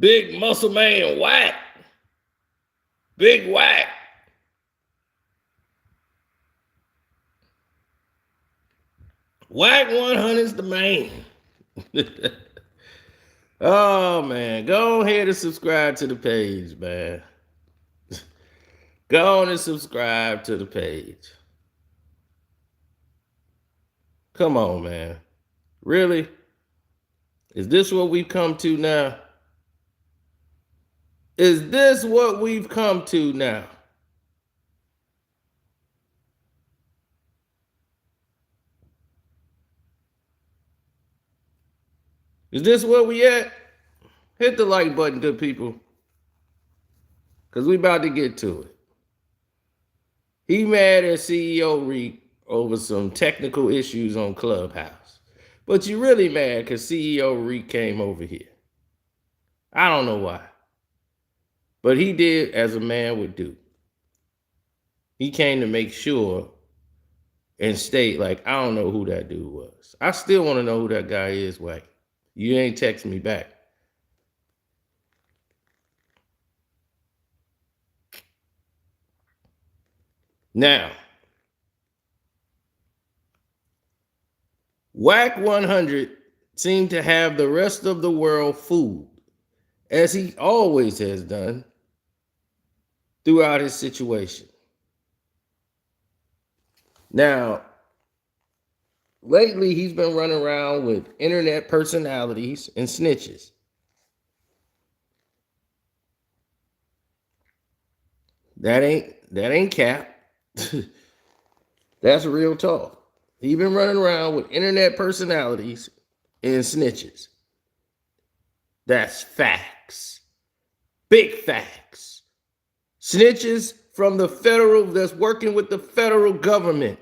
Big muscle man Wack. Big Wack. Wack 100's the man. Oh, man. Go ahead and subscribe to the page, man. Go on and subscribe to the page. Come on, man. Really? Is this what we've come to now? Is this what we've come to now? Is this where we at? Hit the like button, good people. Because we about to get to it. He mad at CEO Reek over some technical issues on Clubhouse. But you really mad because CEO Reek came over here. I don't know why. But he did as a man would do. He came to make sure and state, like, I don't know who that dude was. I still want to know who that guy is, Wack. You ain't text me back. Now, Wack 100 seemed to have the rest of the world fooled, as he always has done throughout his situation. Now, lately he's been running around with internet personalities and snitches. That ain't cap. That's real talk. He's been running around with internet personalities and snitches. That's facts. Big facts. Snitches from the federal, that's working with the federal government.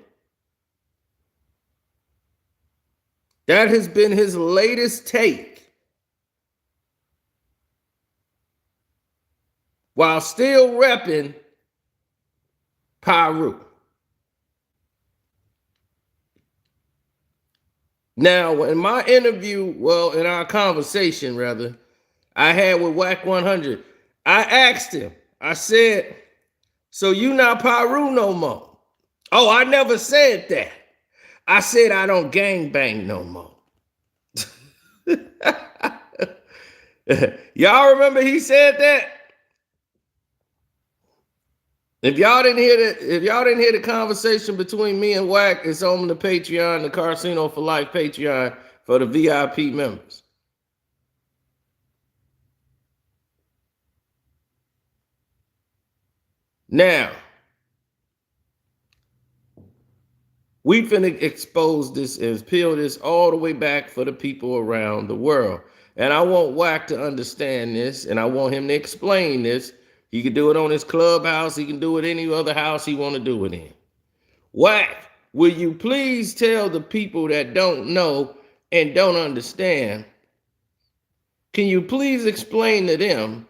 That has been his latest take. While still repping Pyru. Now, in my interview, well, in our conversation, rather, I had with Wack 100, I asked him, I said, so you not Pyru no more? Oh, I never said that. I said I don't gangbang no more. Y'all remember he said that? If y'all didn't hear the conversation between me and Wack, it's on the Patreon, the Casino for Life Patreon for the VIP members. Now, we finna expose this and peel this all the way back for the people around the world. And I want Wack to understand this, and I want him to explain this. He can do it on his clubhouse. He can do it any other house he want to do it in. Wack, will you please tell the people that don't know and don't understand, can you please explain to them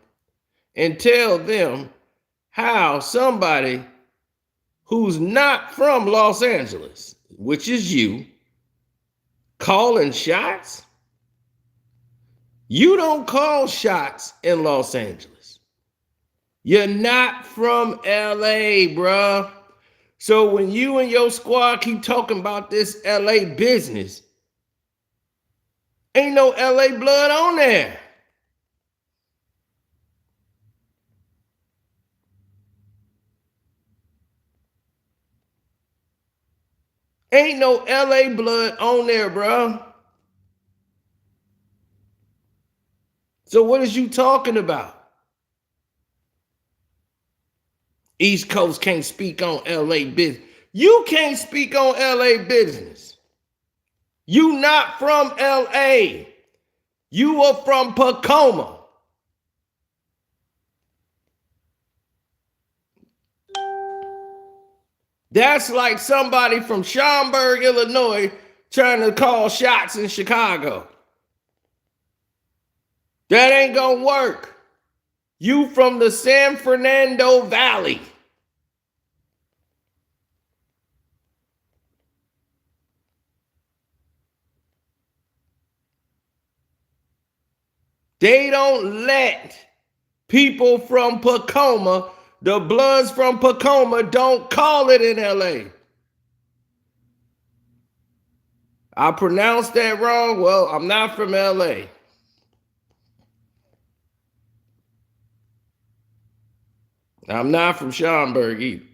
and tell them how somebody who's not from Los Angeles, which is you, calling shots? You don't call shots in Los Angeles. You're not from LA, bruh. So when you and your squad keep talking about this LA business, ain't no LA blood on there. Ain't no LA blood on there, bruh. So what is you talking about? East Coast can't speak on LA business. You can't speak on LA business. You not from LA. You are from Tacoma. That's like somebody from Schaumburg, Illinois, trying to call shots in Chicago. That ain't gonna work. You from the San Fernando Valley. They don't let people from Pacoma, the Bloods from Pacoma, don't call it in LA. I pronounced that wrong. Well, I'm not from LA. I'm not from Schaumburg either.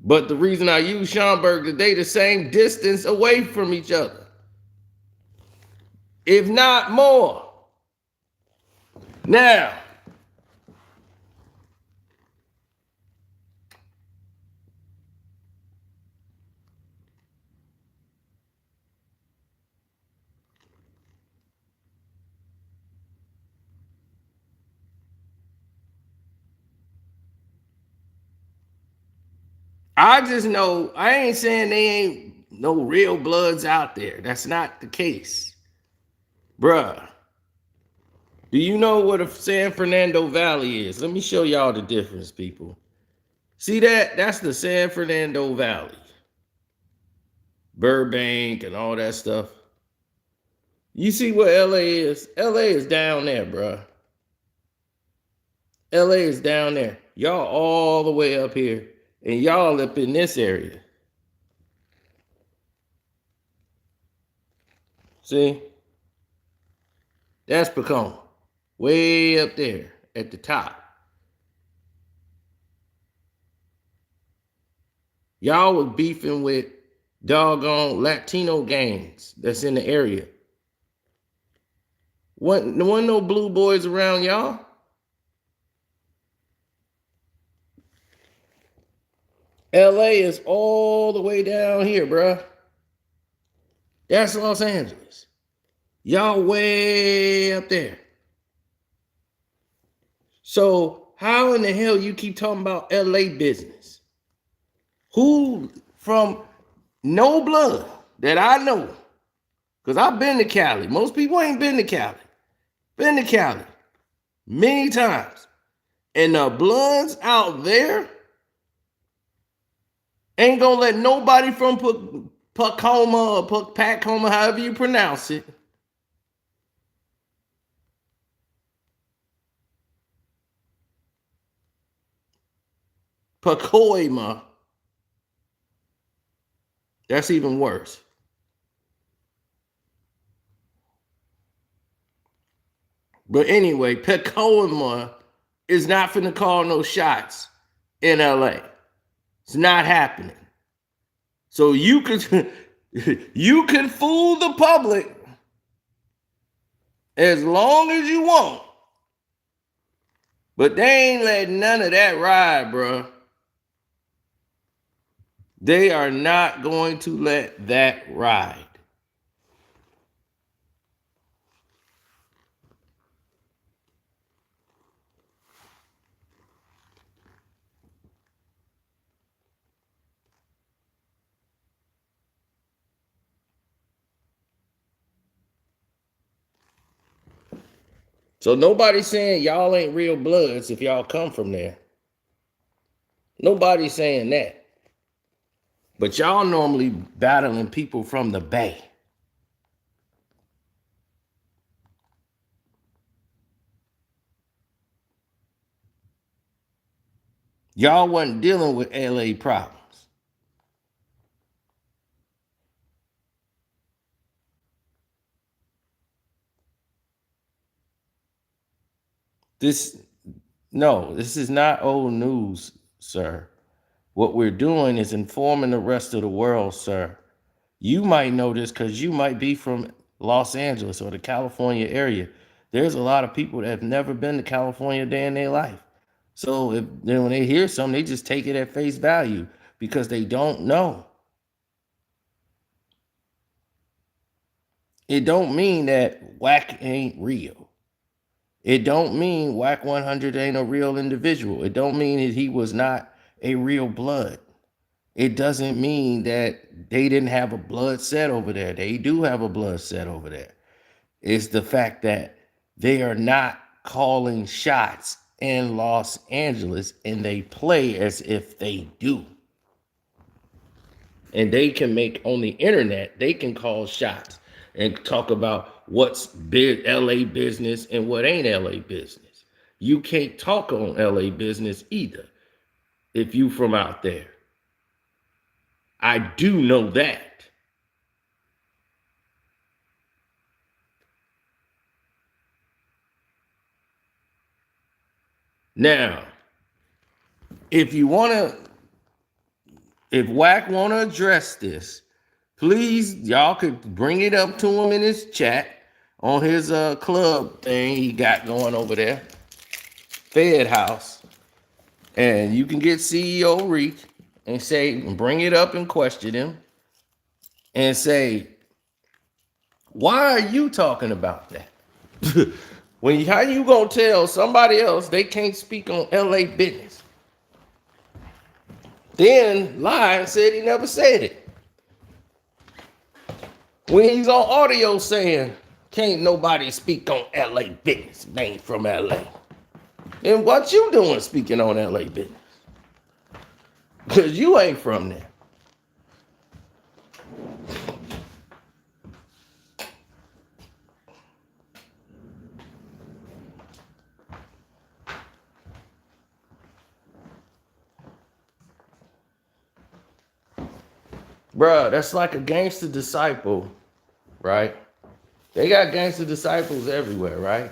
But the reason I use Schaumburg today, the same distance away from each other, if not more. Now, I just know, I ain't saying they ain't no real Bloods out there. That's not the case. Bruh, do you know what a San Fernando Valley is? Let me show y'all the difference, people. See that? That's the San Fernando Valley. Burbank and all that stuff. You see what LA is? LA is down there, bruh. LA is down there. Y'all all the way up here. And y'all up in this area. See? That's Pacoma. Way up there at the top. Y'all was beefing with doggone Latino gangs that's in the area. Wasn't no blue boys around y'all? LA is all the way down here, bruh. That's Los Angeles. Y'all way up there. So how in the hell you keep talking about LA business? Who from no blood that I know, because I've been to Cali. Most people ain't been to Cali. Been to Cali many times. And the Bloods out there ain't gonna let nobody from Pacoma or Pacoma, however you pronounce it, Pacoima. That's even worse. But anyway, Pacoima is not finna call no shots in LA. It's not happening. So you can you can fool the public as long as you want. But they ain't letting none of that ride, bro. They are not going to let that ride. So nobody's saying y'all ain't real Bloods if y'all come from there. Nobody's saying that. But y'all normally battling people from the Bay. Y'all wasn't dealing with LA problems. This is not old news, sir. What we're doing is informing the rest of the world, sir. You might know this because you might be from Los Angeles or the California area. There's a lot of people that have never been to California a day in their life. So when they hear something, they just take it at face value because they don't know. It don't mean that Wack ain't real. It don't mean Wack 100 ain't a real individual. It don't mean that he was not a real Blood. It doesn't mean that they didn't have a blood set over there. They do have a blood set over there. It's the fact that they are not calling shots in Los Angeles and they play as if they do. And they can make on the internet, they can call shots and talk about what's big LA business and what ain't LA business. You can't talk on LA business either if you from out there. I do know that. Now, if you want to, if Wack want to address this, please, y'all could bring it up to him in his chat on his club thing he got going over there, Fed House. And you can get CEO Reek and say, bring it up and question him and say, why are you talking about that? How you gonna tell somebody else they can't speak on LA business? Then lie and said he never said it. When he's on audio saying, can't nobody speak on LA business, they ain't from LA. And what you doing speaking on LA business? Because you ain't from there. Bruh, that's like a gangster disciple, right? They got gangster disciples everywhere, right?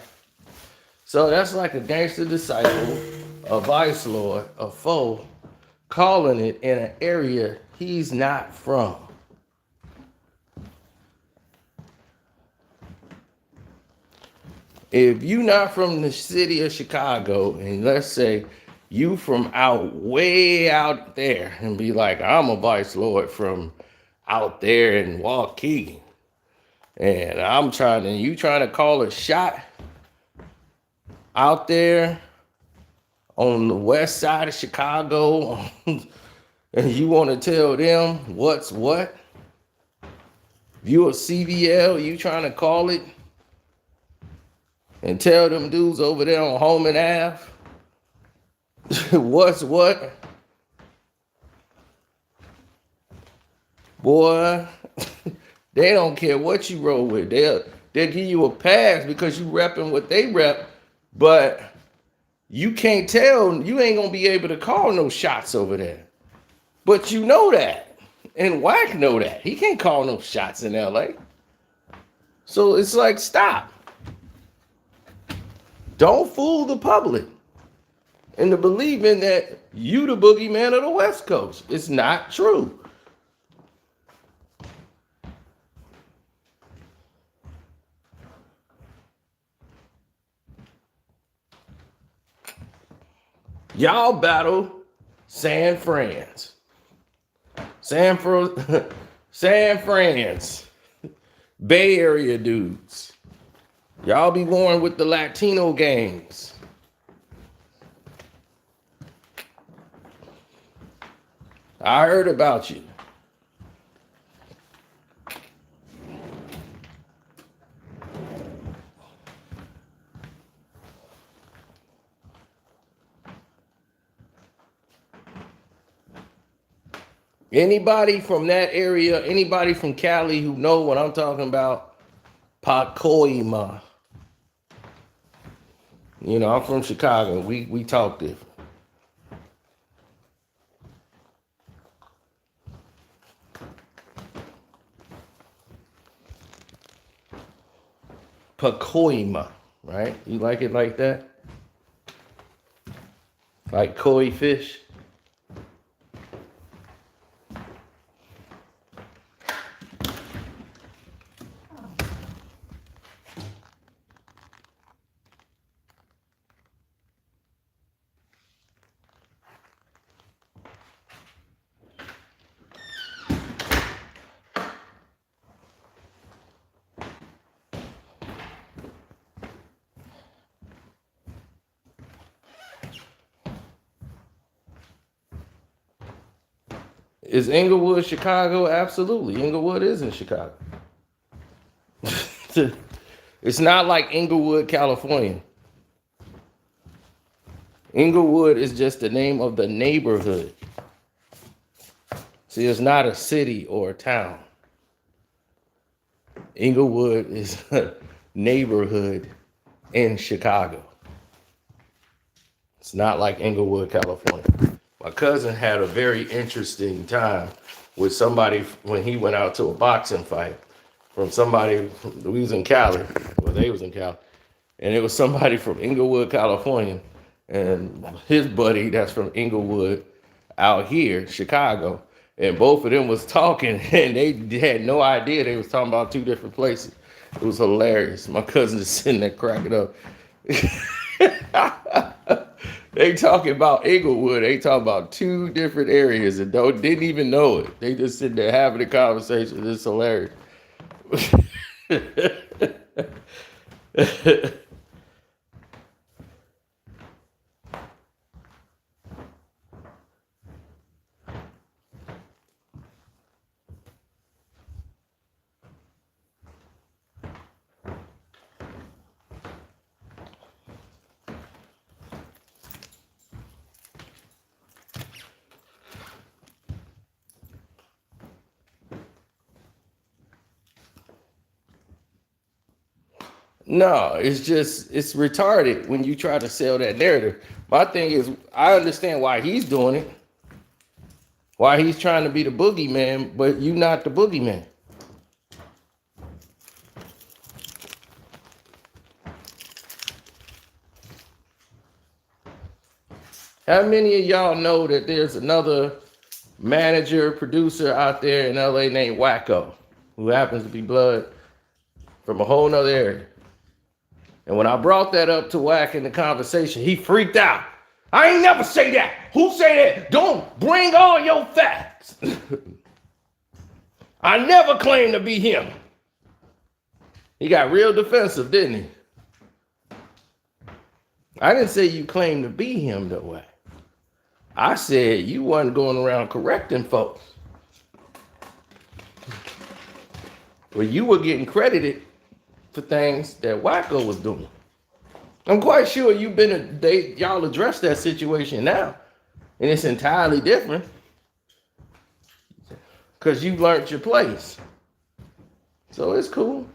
So that's like a gangster disciple, a vice lord, a foe, calling it in an area he's not from. If you not from the city of Chicago, and let's say you from out way out there, and be like, I'm a vice lord from out there in Waukegan, and you trying to call a shot out there on the west side of Chicago, and you want to tell them what's what? If you a CVL, you trying to call it and tell them dudes over there on Holman Ave what's what? Boy, they don't care what you roll with. They'll give you a pass because you repping what they rep, but you can't tell, you ain't gonna be able to call no shots over there. But you know that. And Wack know that. He can't call no shots in LA. So it's like, stop. Don't fool the public into believing that you the boogeyman of the West Coast. It's not true. Y'all battle San Fran's. San Fran's. Bay Area dudes. Y'all be going with the Latino gangs. I heard about you. Anybody from that area, anybody from Cali who know what I'm talking about, Pacoima. You know, I'm from Chicago. We talk different. Pacoima, right? You like it like that? Like koi fish? Is Inglewood Chicago? Absolutely. Inglewood is in Chicago. It's not like Inglewood, California. Inglewood is just the name of the neighborhood. See, it's not a city or a town. Inglewood is a neighborhood in Chicago. It's not like Inglewood, California. My cousin had a very interesting time with somebody when he went out to a boxing fight from somebody. We was in Cali, well, they was in Cali, and it was somebody from Inglewood, California, and his buddy that's from Inglewood out here, Chicago, and both of them was talking, and they had no idea they was talking about two different places. It was hilarious. My cousin is sitting there cracking up. They talking about Inglewood. They talking about two different areas and didn't even know it. They just sitting there having a conversation. It's hilarious. No, it's retarded when you try to sell that narrative. My thing is, I understand why he's doing it, why he's trying to be the boogeyman, but you not the boogeyman. How many of y'all know that there's another manager, producer out there in LA named Wacko, who happens to be blood from a whole nother area? And when I brought that up to Wack in the conversation, he freaked out. I ain't never say that. Who say that? Don't bring all your facts. I never claimed to be him. He got real defensive, didn't he? I didn't say you claimed to be him, though, Wack. I said you wasn't going around correcting folks. Well, you were getting credited for things that Wacko was doing. I'm quite sure y'all addressed that situation now, and it's entirely different because you learned your place. So it's cool.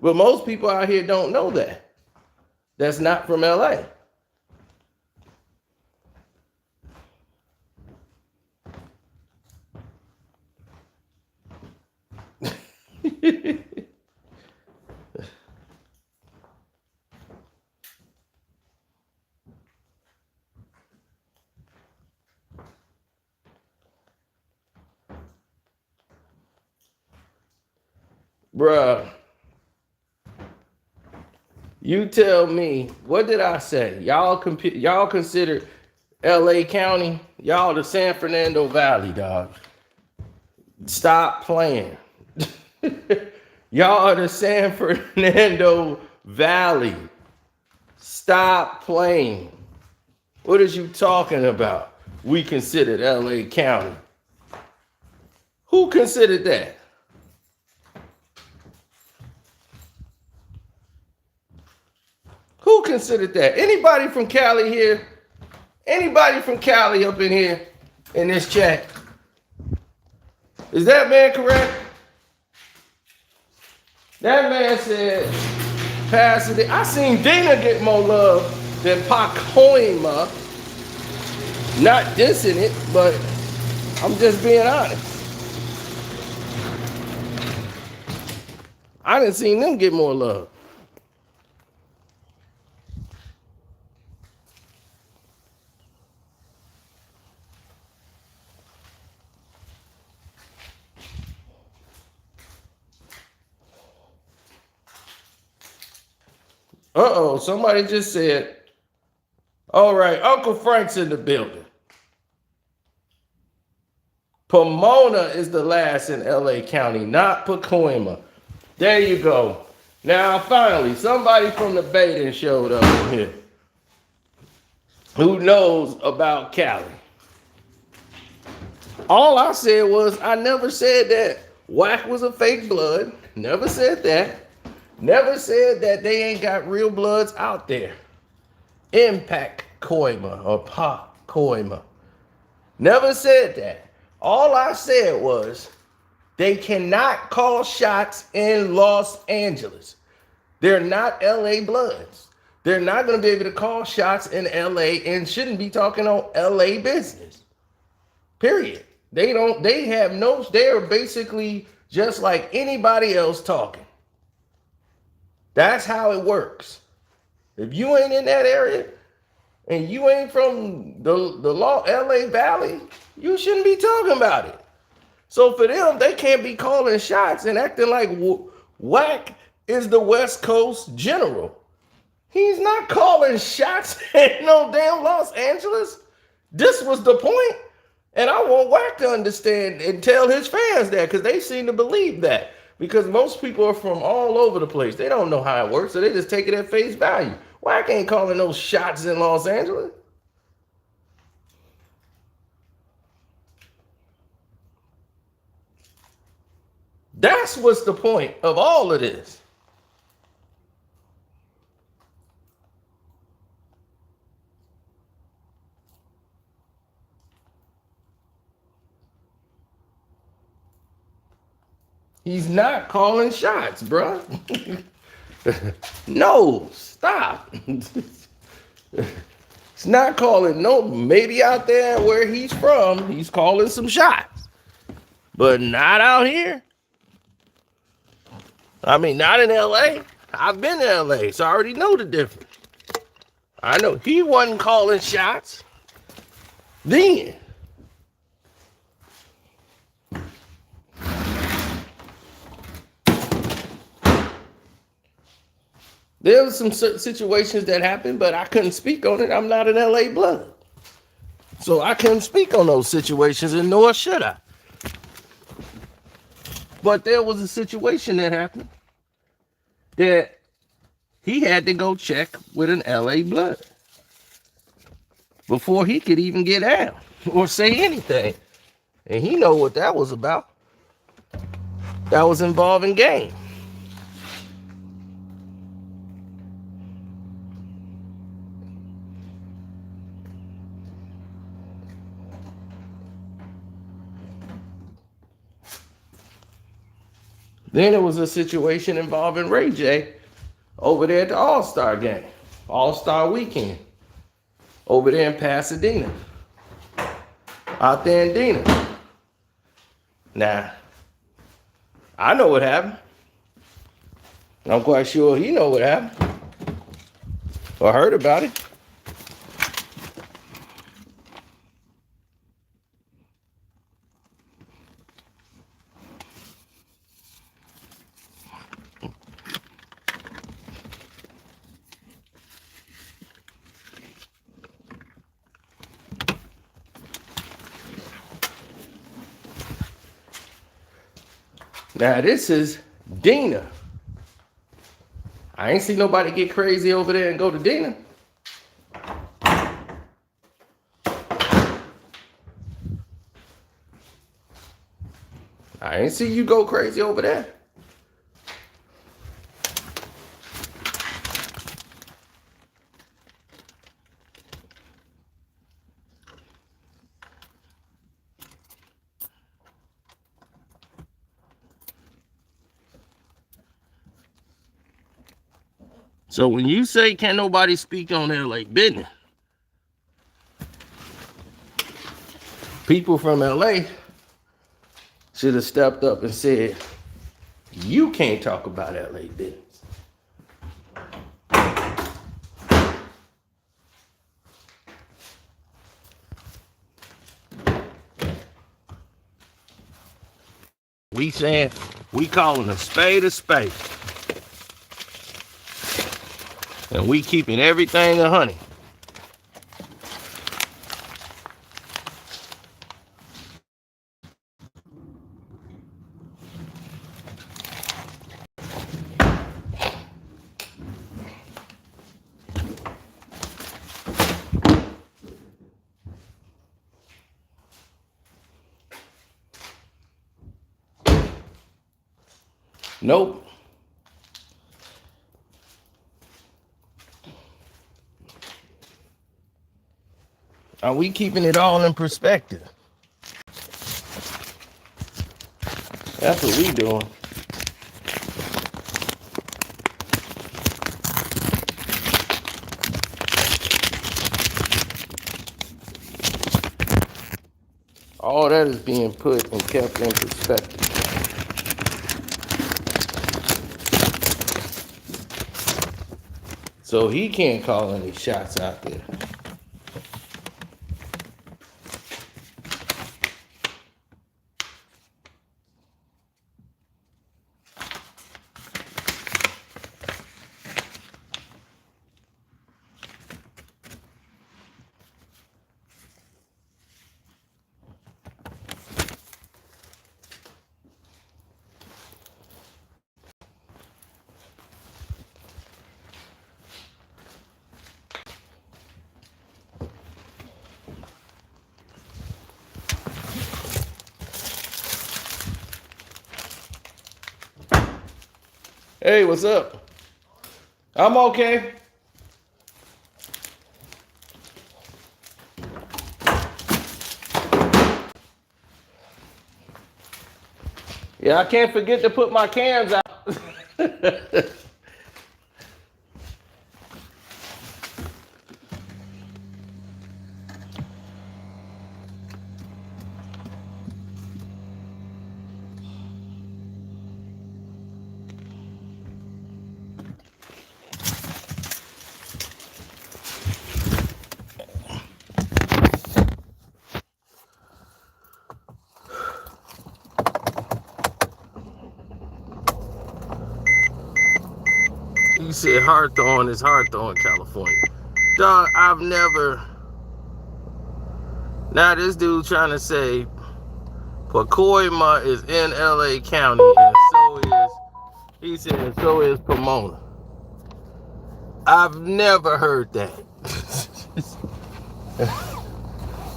But most people out here don't know that. That's not from LA. Bruh, you tell me, what did I say? Y'all consider LA County, y'all the San Fernando Valley, dog. Stop playing. Y'all are the San Fernando Valley. Stop playing. What is you talking about? We considered LA County. Who considered that? Who considered that? Anybody from Cali here? Anybody from Cali up in here in this chat? Is that man correct? That man said, Pasadena. I seen Dana get more love than Pacoima. Not dissing it, but I'm just being honest. I didn't see them get more love. Uh-oh, somebody just said, all right, Uncle Frank's in the building. Pomona is the last in LA County, not Pacoima. There you go. Now, finally, somebody from the Bay then showed up in here who knows about Cali. All I said was, I never said that Wack was a fake blood. Never said that. Never said that they ain't got real bloods out there. Impact Coima or Pa Coima. Never said that. All I said was they cannot call shots in Los Angeles. They're not LA Bloods. They're not going to be able to call shots in LA and shouldn't be talking on LA business. Period. They're basically just like anybody else talking. That's how it works. If you ain't in that area and you ain't from the LA Valley, you shouldn't be talking about it. So for them, they can't be calling shots and acting like Wack is the West Coast general. He's not calling shots in no damn Los Angeles. This was the point. And I want Wack to understand and tell his fans that, because they seem to believe that. Because most people are from all over the place. They don't know how it works, so they just take it at face value. Wack ain't calling no shots in Los Angeles. That's what's the point of all of this. He's not calling shots, bro. No, stop. He's not calling no, maybe out there where he's from, he's calling some shots. But not out here. I mean, not in LA. I've been to LA, so I already know the difference. I know he wasn't calling shots then. There was some situations that happened, but I couldn't speak on it. I'm not an LA Blood. So I couldn't speak on those situations, and nor should I. But there was a situation that happened that he had to go check with an LA Blood before he could even get out or say anything. And he know what that was about. That was involving game. Then it was a situation involving Ray J over there at the All-Star game, All-Star weekend, over there in Pasadena, out there in Dena. Now, I know what happened. I'm quite sure he know what happened or heard about it. Now this is Dena. I ain't seen nobody get crazy over there and go to Dena. I ain't see you go crazy over there. So when you say can nobody speak on LA business, people from LA should have stepped up and said, you can't talk about LA business. We saying, we calling a spade a spade. And we keeping everything 100. Nope. Are we keeping it all in perspective? That's what we doing. All that is being put and kept in perspective. So he can't call any shots out there. Hey, what's up? I'm okay. Yeah, I can't forget to put my cans out. You said Hawthorne is Hawthorne, California. Dog, I've never. Now this dude trying to say Pacoima is in LA County, and so is, he said, so is Pomona. I've never heard that.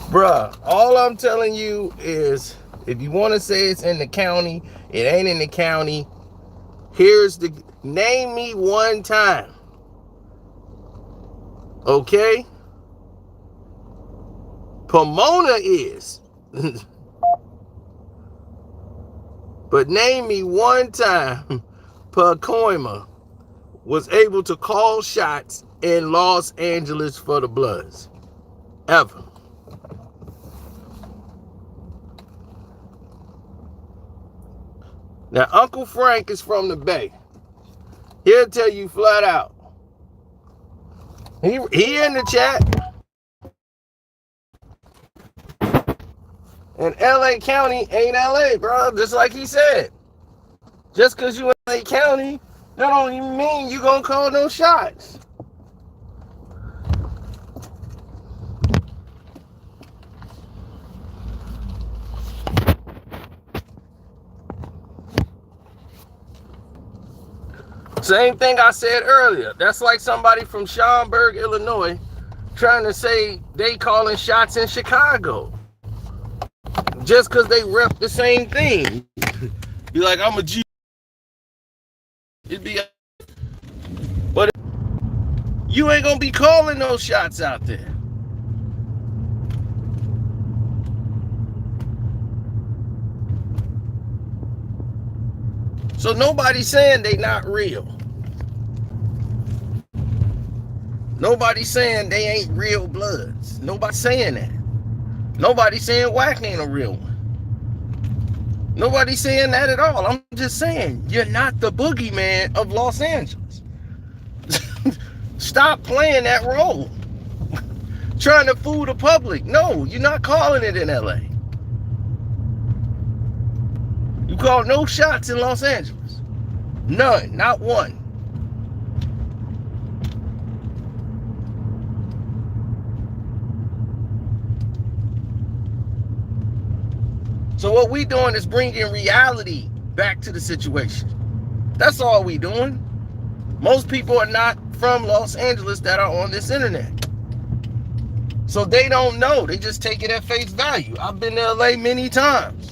Bruh, all I'm telling you is, if you want to say it's in the county, it ain't in the county. Here's the, name me one time. Okay? Pomona is. But name me one time Pacoima was able to call shots in Los Angeles for the Bloods. Ever. Now, Uncle Frank is from the Bay. He'll tell you flat out. He in the chat. And LA County ain't LA, bro. Just like he said. Just because you in LA County, that don't even mean you gonna call no shots. Same thing I said earlier. That's like somebody from Schaumburg, Illinois, trying to say they calling shots in Chicago. Just because they rep the same thing. Be like, I'm a G. It'd be, but you ain't gonna be calling those shots out there. So nobody's saying they not real. Nobody's saying they ain't real Bloods. Nobody's saying that. Nobody's saying Wack ain't a real one. Nobody's saying that at all. I'm just saying, you're not the boogeyman of Los Angeles. Stop playing that role. Trying to fool the public. No, you're not calling it in LA. You called no shots in Los Angeles. None, not one. So what we doing is bringing reality back to the situation. That's all we doing. Most people are not from Los Angeles that are on this internet. So they don't know. They just take it at face value. I've been to LA many times.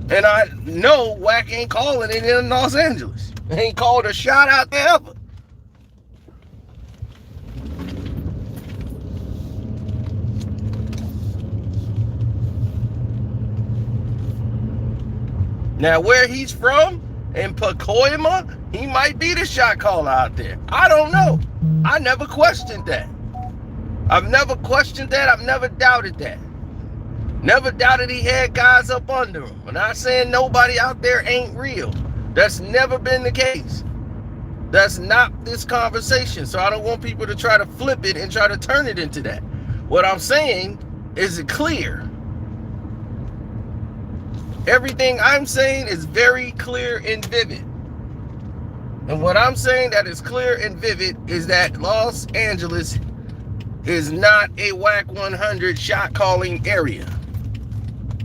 And I know Wack ain't calling it in Los Angeles. Ain't called a shot out there ever. Now, where he's from, in Pacoima, he might be the shot caller out there. I don't know. I never questioned that. I've never questioned that. I've never doubted that. Never doubted he had guys up under him. I'm not saying nobody out there ain't real. That's never been the case. That's not this conversation. So I don't want people to try to flip it and try to turn it into that. What I'm saying is it clear. Everything I'm saying is very clear and vivid. And what I'm saying that is clear and vivid is that Los Angeles is not a Wack 100 shot calling area.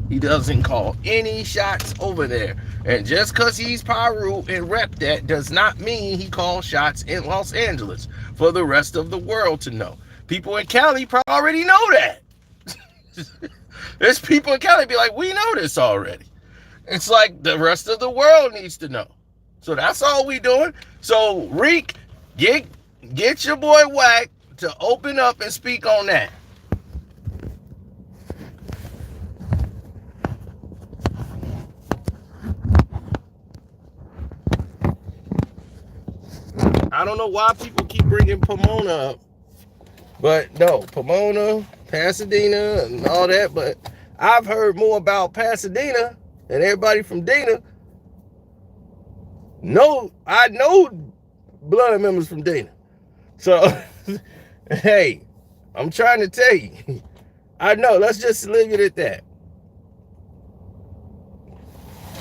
He doesn't call any shots over there. And just because he's Pyru and rep that does not mean he calls shots in Los Angeles for the rest of the world to know. People in Cali probably already know that. There's people in Cali be like, we know this already. It's like the rest of the world needs to know. So that's all we doing. So Reek, get your boy Wack to open up and speak on that. I don't know why people keep bringing Pomona up, but no, Pomona, Pasadena, and all that. But I've heard more about Pasadena, and everybody from Dana. No, I know blood members from Dana. So, hey, I'm trying to tell you. I know. Let's just leave it at that.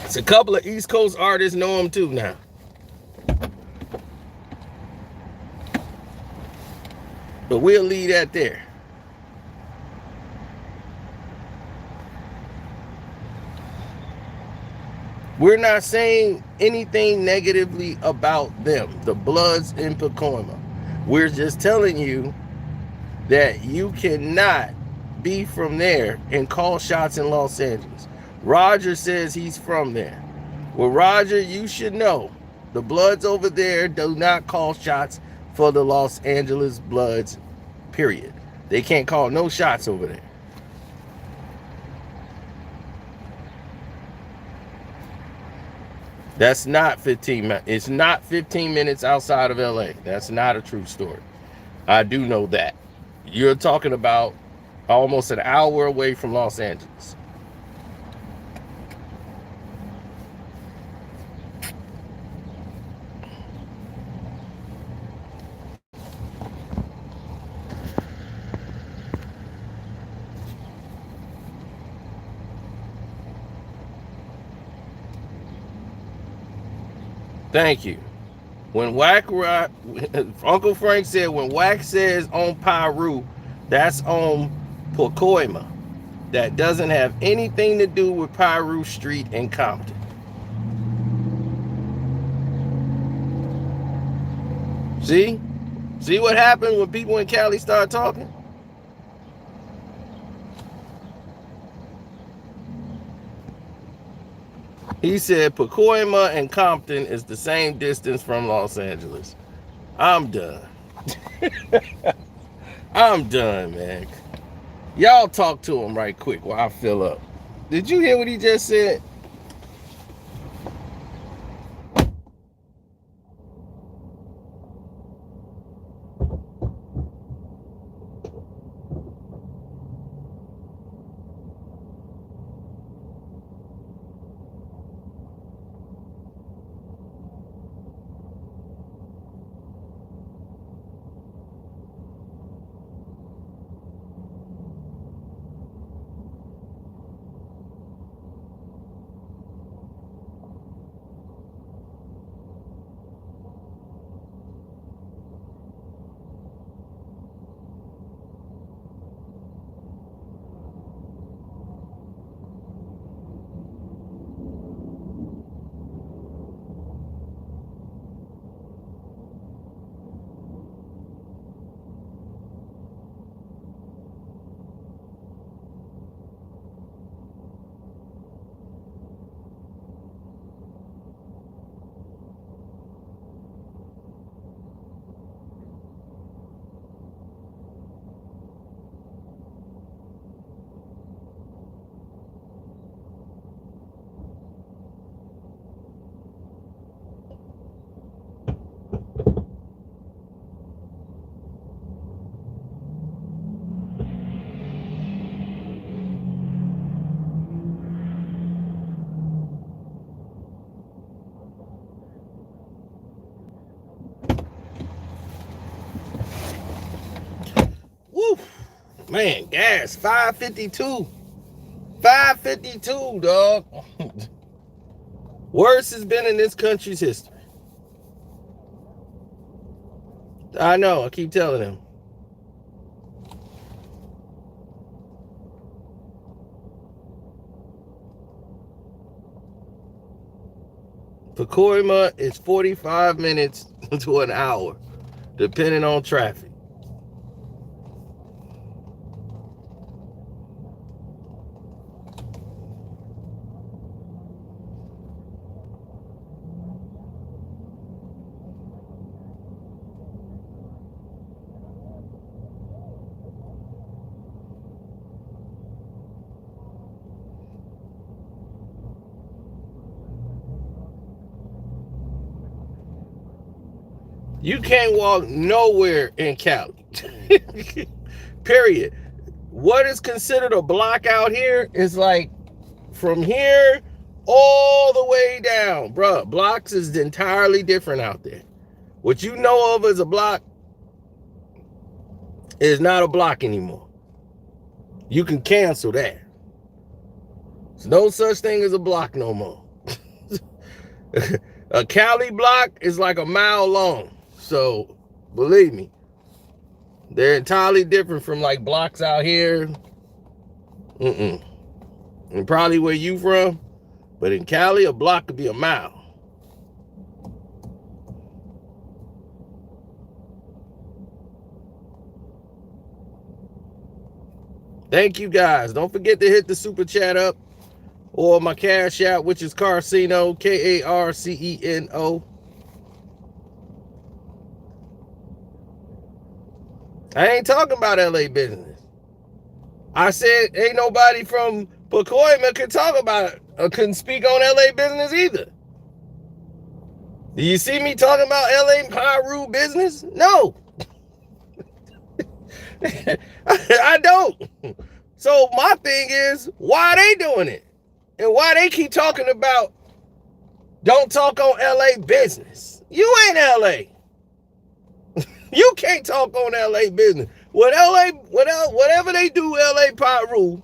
It's a couple of East Coast artists know him too now. But we'll leave that there. We're not saying anything negatively about them, the Bloods in Pacoima. We're just telling you that you cannot be from there and call shots in Los Angeles. Roger says he's from there. Well, Roger, you should know the Bloods over there do not call shots for the Los Angeles Bloods, period. They can't call no shots over there. That's not 15 minutes. It's not 15 minutes outside of LA. That's not a true story. I do know that. You're talking about almost an hour away from Los Angeles. Thank you. When Wack, Uncle Frank said, when Wack says on Pyru, that's on Pacoima. That doesn't have anything to do with Pyru Street in Compton. See? See what happened when people in Cali start talking? He said Pacoima and Compton is the same distance from Los Angeles. I'm done. I'm done, man. Y'all talk to him right quick while I fill up. Did you hear what he just said? Man, gas, 552. 552, dog. Worst has been in this country's history. I know, I keep telling him. Pacoima is 45 minutes to an hour, depending on traffic. You can't walk nowhere in Cali. Period. What is considered a block out here is like from here all the way down. Bruh, blocks is entirely different out there. What you know of as a block is not a block anymore. You can cancel that. There's no such thing as a block no more. A Cali block is like a mile long. So, believe me, they're entirely different from like blocks out here. And probably where you from. But in Cali, a block could be a mile. Thank you guys. Don't forget to hit the super chat up or my cash out, which is Carceno, Karceno. I ain't talking about LA business. I said ain't nobody from Pacoima could talk about it or couldn't speak on LA business either. Do you see me talking about LA Peru business? No. I don't. So my thing is, why are they doing it? And why they keep talking about don't talk on LA business? You ain't LA. You can't talk on LA business. Whatever they do, LA Peru,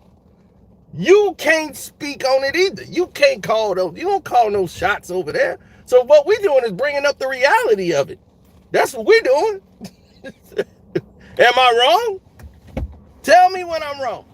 you can't speak on it either. You can't call those, you don't call no shots over there. So what we're doing is bringing up the reality of it. That's what we're doing. Am I wrong? Tell me when I'm wrong.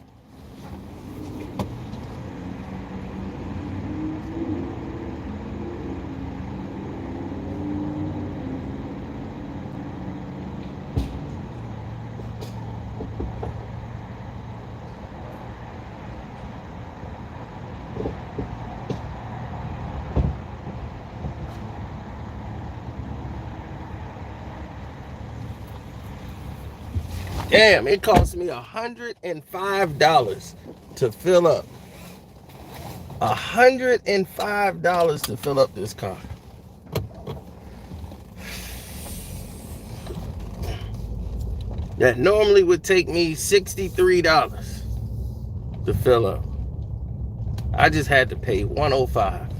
Damn, it cost me $105 to fill up. $105 to fill up this car. That normally would take me $63 to fill up. I just had to pay $105.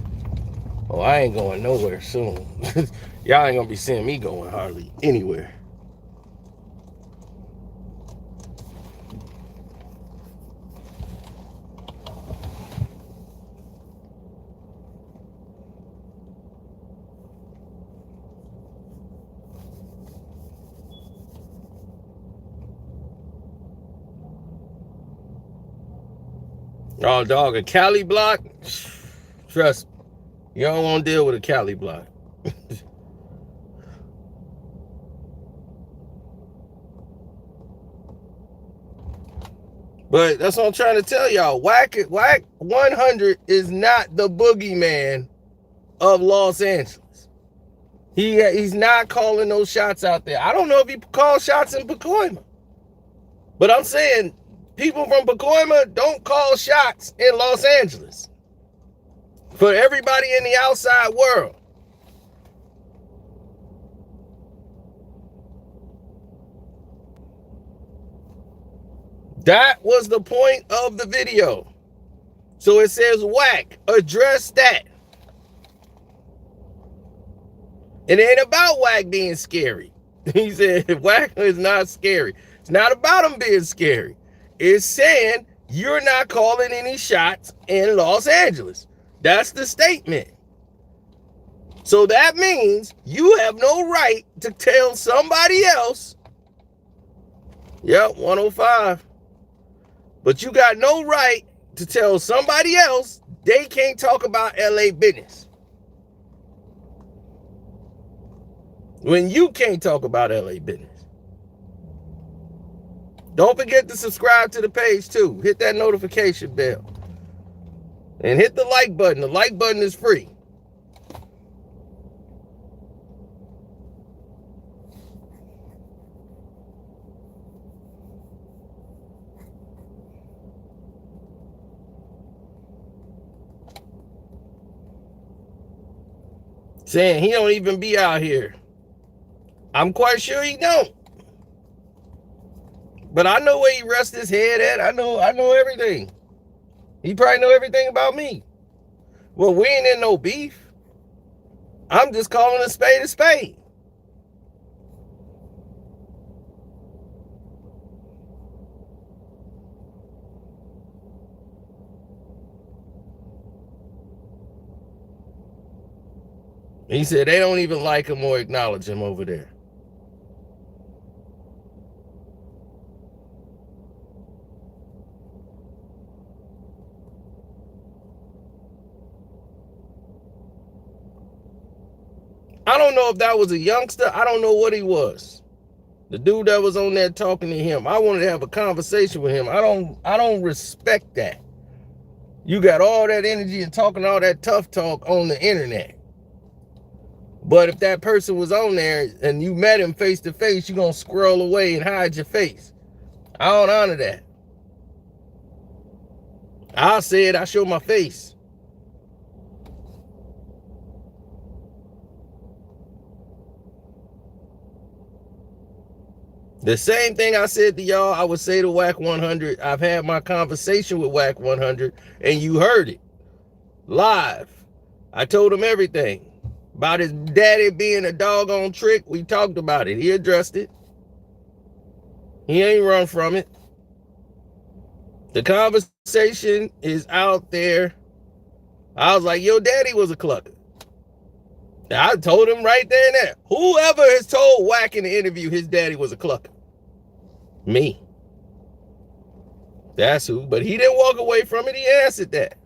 Oh, I ain't going nowhere soon. Y'all ain't gonna be seeing me going hardly anywhere. Oh, dog, a Cali block? Trust me, you don't want to deal with a Cali block. But that's what I'm trying to tell y'all. Wack 100 is not the boogeyman of Los Angeles. He's not calling those shots out there. I don't know if he calls shots in Pacoima. But I'm saying people from Pacoima don't call shots in Los Angeles. For everybody in the outside world. That was the point of the video. So it says, Wack, address that. It ain't about Wack being scary. He said, Wack is not scary. It's not about him being scary. is saying you're not calling any shots in Los Angeles. That's the statement. So that means you have no right to tell somebody else, yep, 105, but you got no right to tell somebody else they can't talk about LA business when you can't talk about LA business. Don't forget to subscribe to the page too. Hit that notification bell. And hit the like button. The like button is free. Saying he don't even be out here. I'm quite sure he don't. But I know where he rests his head at. I know everything. He probably know everything about me. Well, we ain't in no beef. I'm just calling a spade a spade. He said they don't even like him or acknowledge him over there. I don't know if that was a youngster. I don't know what he was. The dude that was on there talking to him. I wanted to have a conversation with him. I don't respect that. You got all that energy and talking all that tough talk on the internet. But if that person was on there and you met him face to face, you're going to scroll away and hide your face. I don't honor that. I'll say it, I show my face. The same thing I said to y'all, I would say to Wack 100. I've had my conversation with Wack 100, and you heard it live. I told him everything about his daddy being a doggone trick. We talked about it. He addressed it. He ain't run from it. The conversation is out there. I was like, your daddy was a clucker. I told him right there and there. Whoever has told Wack in the interview his daddy was a clucker. Me. That's who. But he didn't walk away from it. He answered that.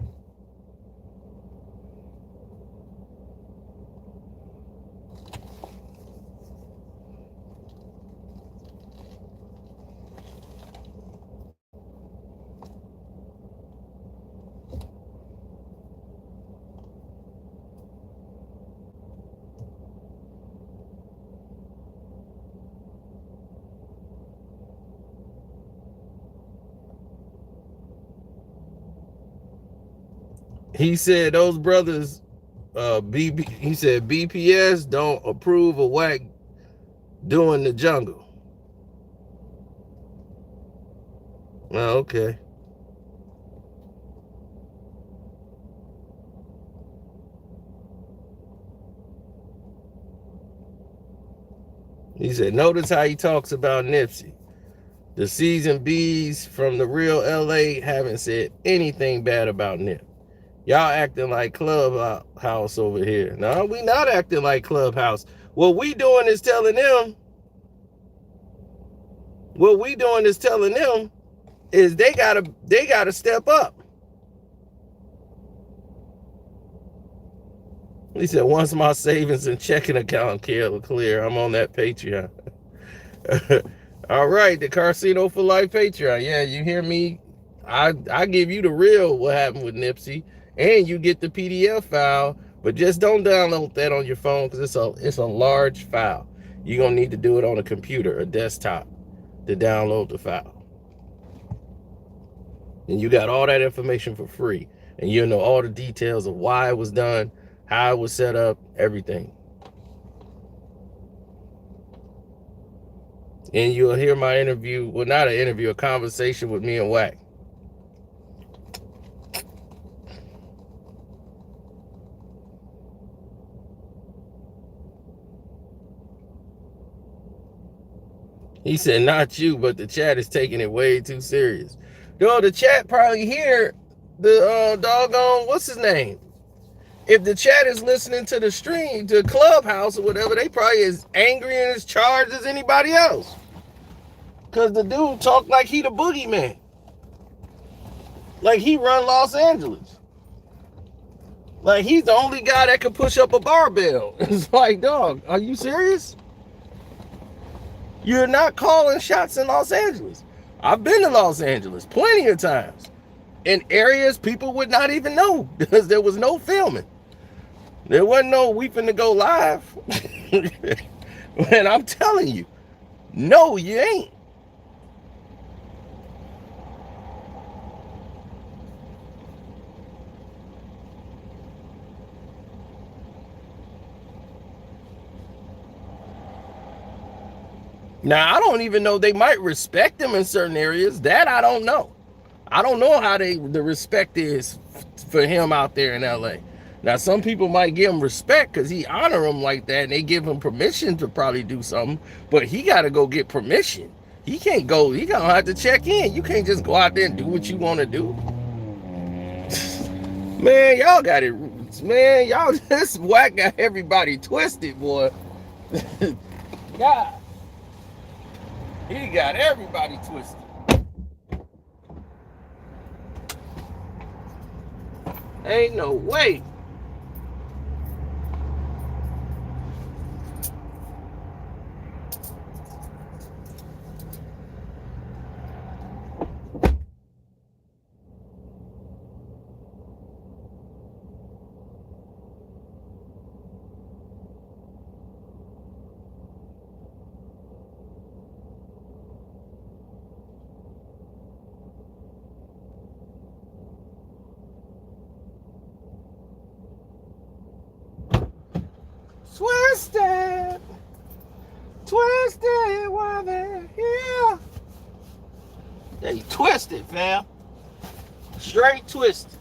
He said those brothers, he said BPS don't approve of Wack doing the jungle. Oh, okay. He said, notice how he talks about Nipsey. The seasoned B's from the real LA haven't said anything bad about Nip. Y'all acting like Clubhouse over here. No, we not acting like Clubhouse. What we doing is telling them is they gotta step up. He said, once my savings and checking account clear, I'm on that Patreon. All right, the Casino for Life Patreon. Yeah, you hear me? I give you the real what happened with Nipsey, and you get the PDF file, but just don't download that on your phone because it's a large file. You're gonna need to do it on a computer, a desktop, to download the file. And you got all that information for free, and you'll know all the details of why it was done, how it was set up, everything. And you'll hear my interview, well, not an interview, a conversation with me and Wack. He said, not you, but the chat is taking it way too serious. Yo, the chat probably hear the doggone, what's his name? If the chat is listening to the stream, to Clubhouse or whatever, they probably as angry and as charged as anybody else. Because the dude talked like he the boogeyman. Like he run Los Angeles. Like he's the only guy that can push up a barbell. It's like, dog, are you serious? You're not calling shots in Los Angeles. I've been to Los Angeles plenty of times. In areas people would not even know because there was no filming. There wasn't no we finna go live. And I'm telling you, no, you ain't. Now, I don't even know, they might respect him in certain areas. That I don't know. I don't know how the respect is for him out there in LA. Now, some people might give him respect because he honor him like that and they give him permission to probably do something, but he got to go get permission. He can't go, he gonna have to check in. You can't just go out there and do what you want to do. Man, y'all got it. Man, y'all, this Wack got everybody twisted, boy. God. He got everybody twisted. Ain't no way. Twisted, twisted while they're here. They twisted, fam. Straight twisted.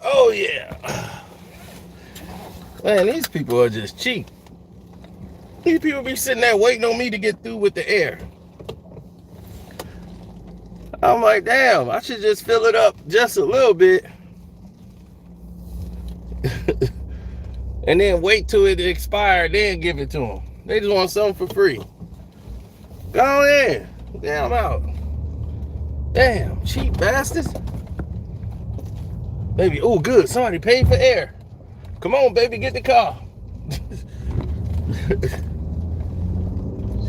Oh yeah. Man, these people are just cheap. These people be sitting there waiting on me to get through with the air. I'm like, damn, I should just fill it up just a little bit. And then wait till it expires, then give it to them. They just want something for free. Go on in. Damn, I'm out. Damn, cheap bastards. Baby, oh good, somebody paid for air. Come on, baby, get the car.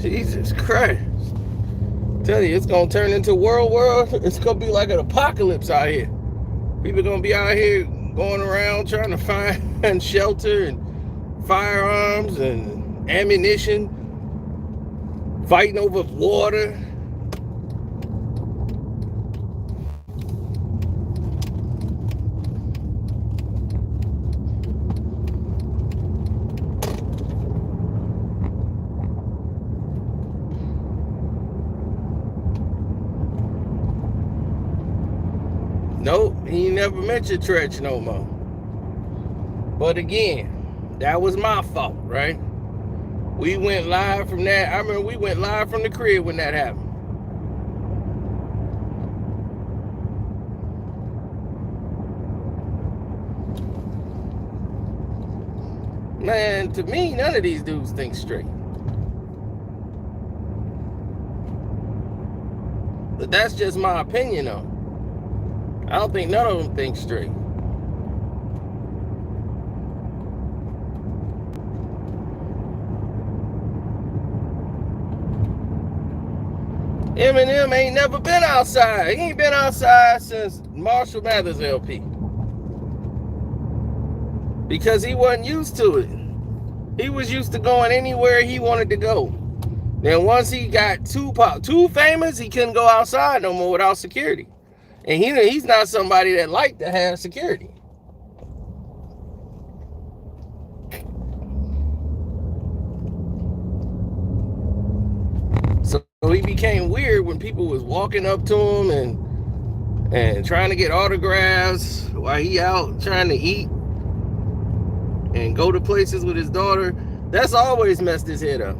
Jesus Christ. Tell you, it's gonna turn into world. It's gonna be like an apocalypse out here. People gonna be out here going around trying to find shelter and firearms and ammunition, fighting over water. never mention Tretch no more. But again, that was my fault, right? We went live from that. I remember we went live from the crib when that happened. Man, to me, none of these dudes think straight. But that's just my opinion, though. I don't think none of them think straight. Eminem ain't never been outside. He ain't been outside since Marshall Mathers LP. Because he wasn't used to it. He was used to going anywhere he wanted to go. Then once he got too famous, he couldn't go outside no more without security. And he's not somebody that liked to have security. So he became weird when people was walking up to him and trying to get autographs while he out trying to eat and go to places with his daughter. That's always messed his head up.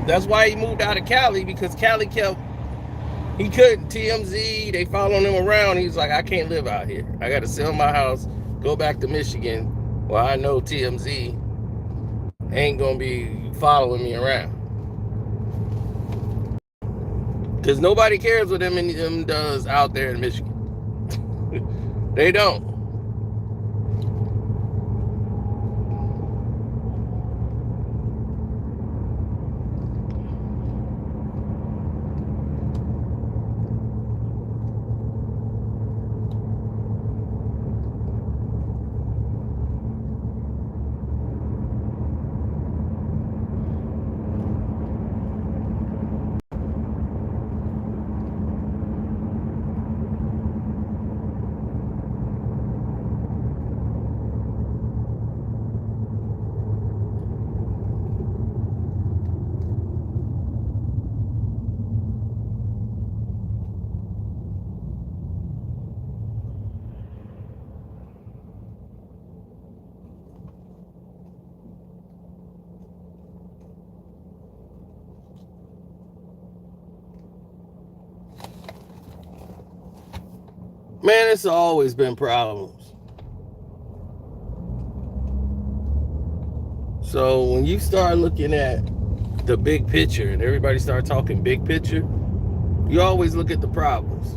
That's why he moved out of Cali, because Cali he couldn't. TMZ, they following him around. He's like, I can't live out here. I got to sell my house, go back to Michigan. Well, I know TMZ ain't going to be following me around. Because nobody cares what them does out there in Michigan. They don't. Man, it's always been problems. So when you start looking at the big picture and everybody start talking big picture, you always look at the problems.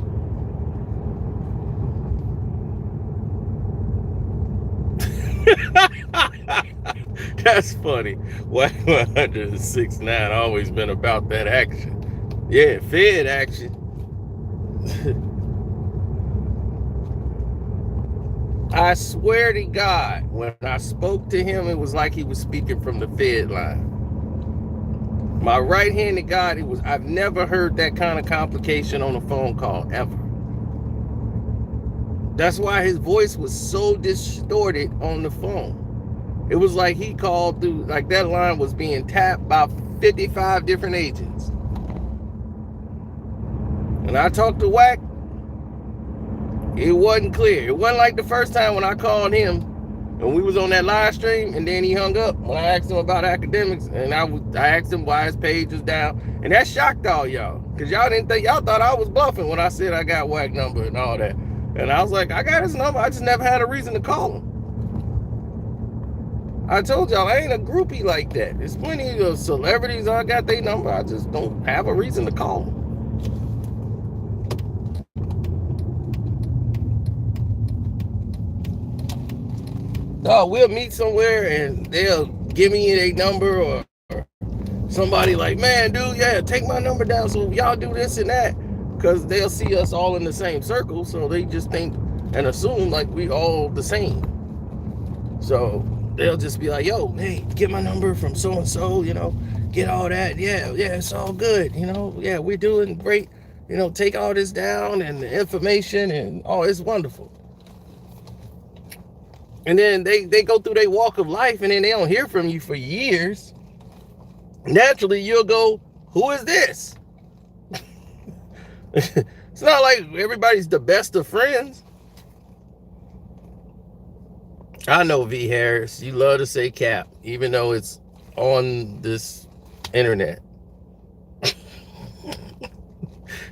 That's funny. Wack 106.9 always been about that action. Yeah, Fed action. I swear to God, when I spoke to him, it was like he was speaking from the Fed line. My right-handed God, I've never heard that kind of complication on a phone call, ever. That's why his voice was so distorted on the phone. It was like he called through, like that line was being tapped by 55 different agents. And I talked to Wack, it wasn't clear. It wasn't like the first time when I called him and we was on that live stream and then he hung up when I asked him about academics, and I asked him why his page was down, and that shocked all y'all, because y'all thought I was bluffing when I said I got Wack number and all that. And I was like, I got his number, I just never had a reason to call him. I told y'all I ain't a groupie like that. There's plenty of celebrities I got their number, I just don't have a reason to call them. No, we'll meet somewhere and they'll give me a number, or somebody like, man, dude, yeah, take my number down so y'all do this and that, because they'll see us all in the same circle, so they just think and assume like we all the same. So they'll just be like, yo, hey, get my number from so-and-so, get all that. Yeah, it's all good, yeah, we're doing great, take all this down and the information and, oh, it's wonderful. And then they go through their walk of life, and then they don't hear from you for years. Naturally, you'll go, who is this? It's not like everybody's the best of friends. I know, V. Harris, you love to say cap, even though it's on this internet.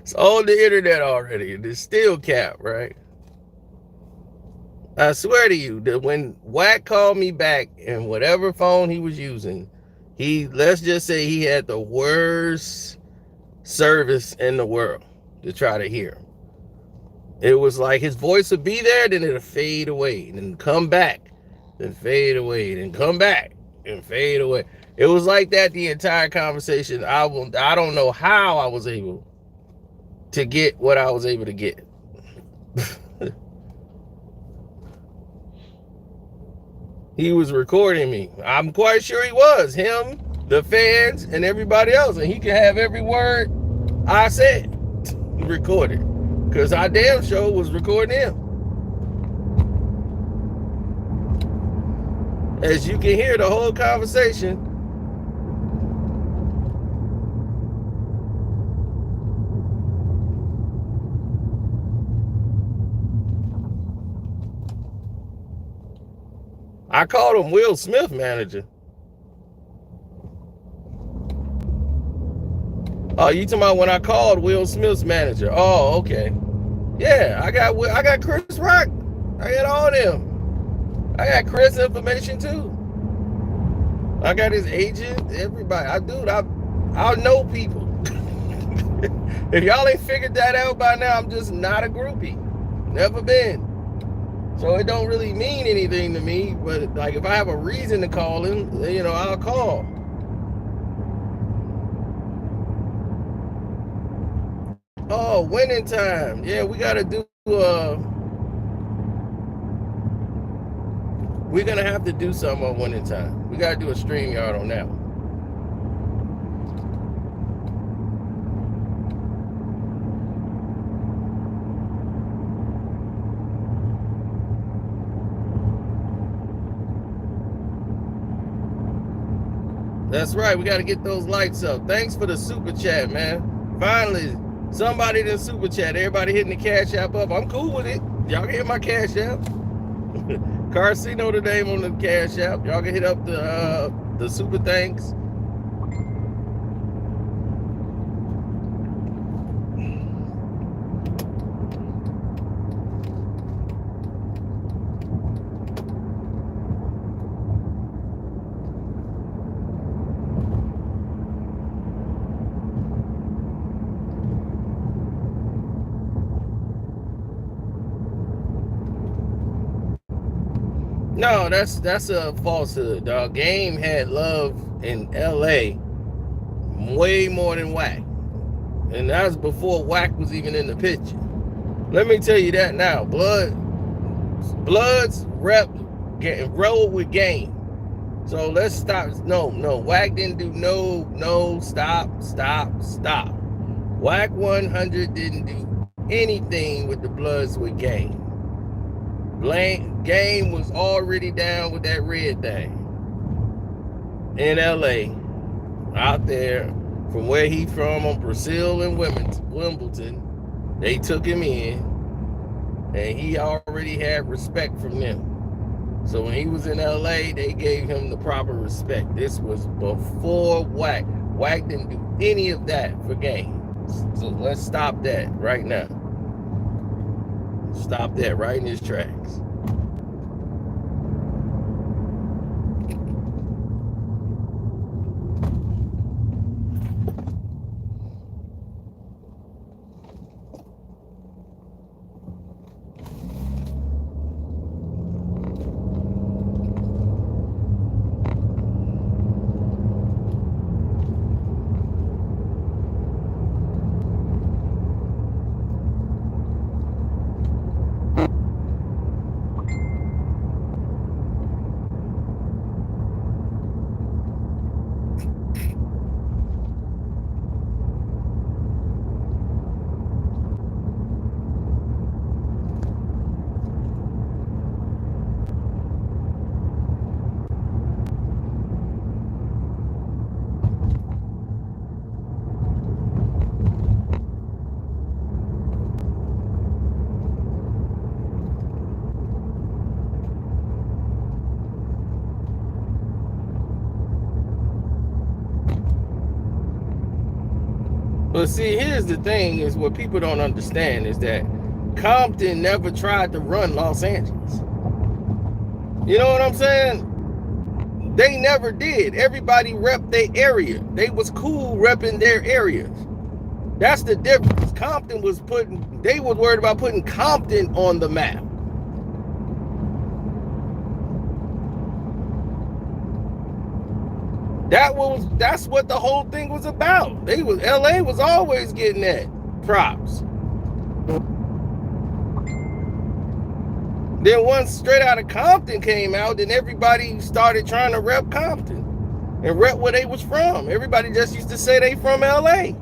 It's on the internet already, and it's still cap, right? I swear to you that when Wack called me back and whatever phone he was using, let's just say he had the worst service in the world to try to hear him. It was like his voice would be there, then it'd fade away, and then come back, then fade away, then come back, and fade away. It was like that the entire conversation. I don't know how I was able to get what I was able to get. He was recording me. I'm quite sure he was. Him, the fans, and everybody else. And he can have every word I said recorded. Because our damn show was recording him. As you can hear the whole conversation. I called him Will Smith manager. Oh, you talking about when I called Will Smith's manager? Oh, okay. Yeah, I got Chris Rock. I got all them. I got Chris information too. I got his agent, everybody. I know people. If y'all ain't figured that out by now, I'm just not a groupie. Never been. So it don't really mean anything to me, but like if I have a reason to call him, I'll call. Oh, winning time. Yeah, we gotta do we're gonna have to do something on winning time. We gotta do a StreamYard on that one. That's right. We got to get those lights up. Thanks for the super chat, man. Finally, somebody did super chat. Everybody hitting the Cash App up. I'm cool with it. Y'all can hit my Cash App. Carcino the name on the Cash App. Y'all can hit up the super thanks. No, that's a falsehood, dog. Game had love in LA way more than Wack. And that was before Wack was even in the picture. Let me tell you that now. Blood's rep rolled with Game. So let's stop. No, Wack didn't do no, stop. Wack 100 didn't do anything with the Bloods with Game. Game was already down with that red thing in LA, out there from where he from on Brazil and Wimbledon. They took him in, and he already had respect from them. So when he was in LA, they gave him the proper respect. This was before Wack. Wack didn't do any of that for Game. So let's stop that right now. Stop that right in his tracks. But see, here's the thing: is what people don't understand is that Compton never tried to run Los Angeles. You know what I'm saying? They never did. Everybody repped their area. They was cool repping their areas. That's the difference. Compton was they was worried about putting Compton on the map. That's what the whole thing was about. LA was always getting that props. Then once Straight Outta Compton came out, then everybody started trying to rep Compton and rep where they was from. Everybody just used to say they from LA.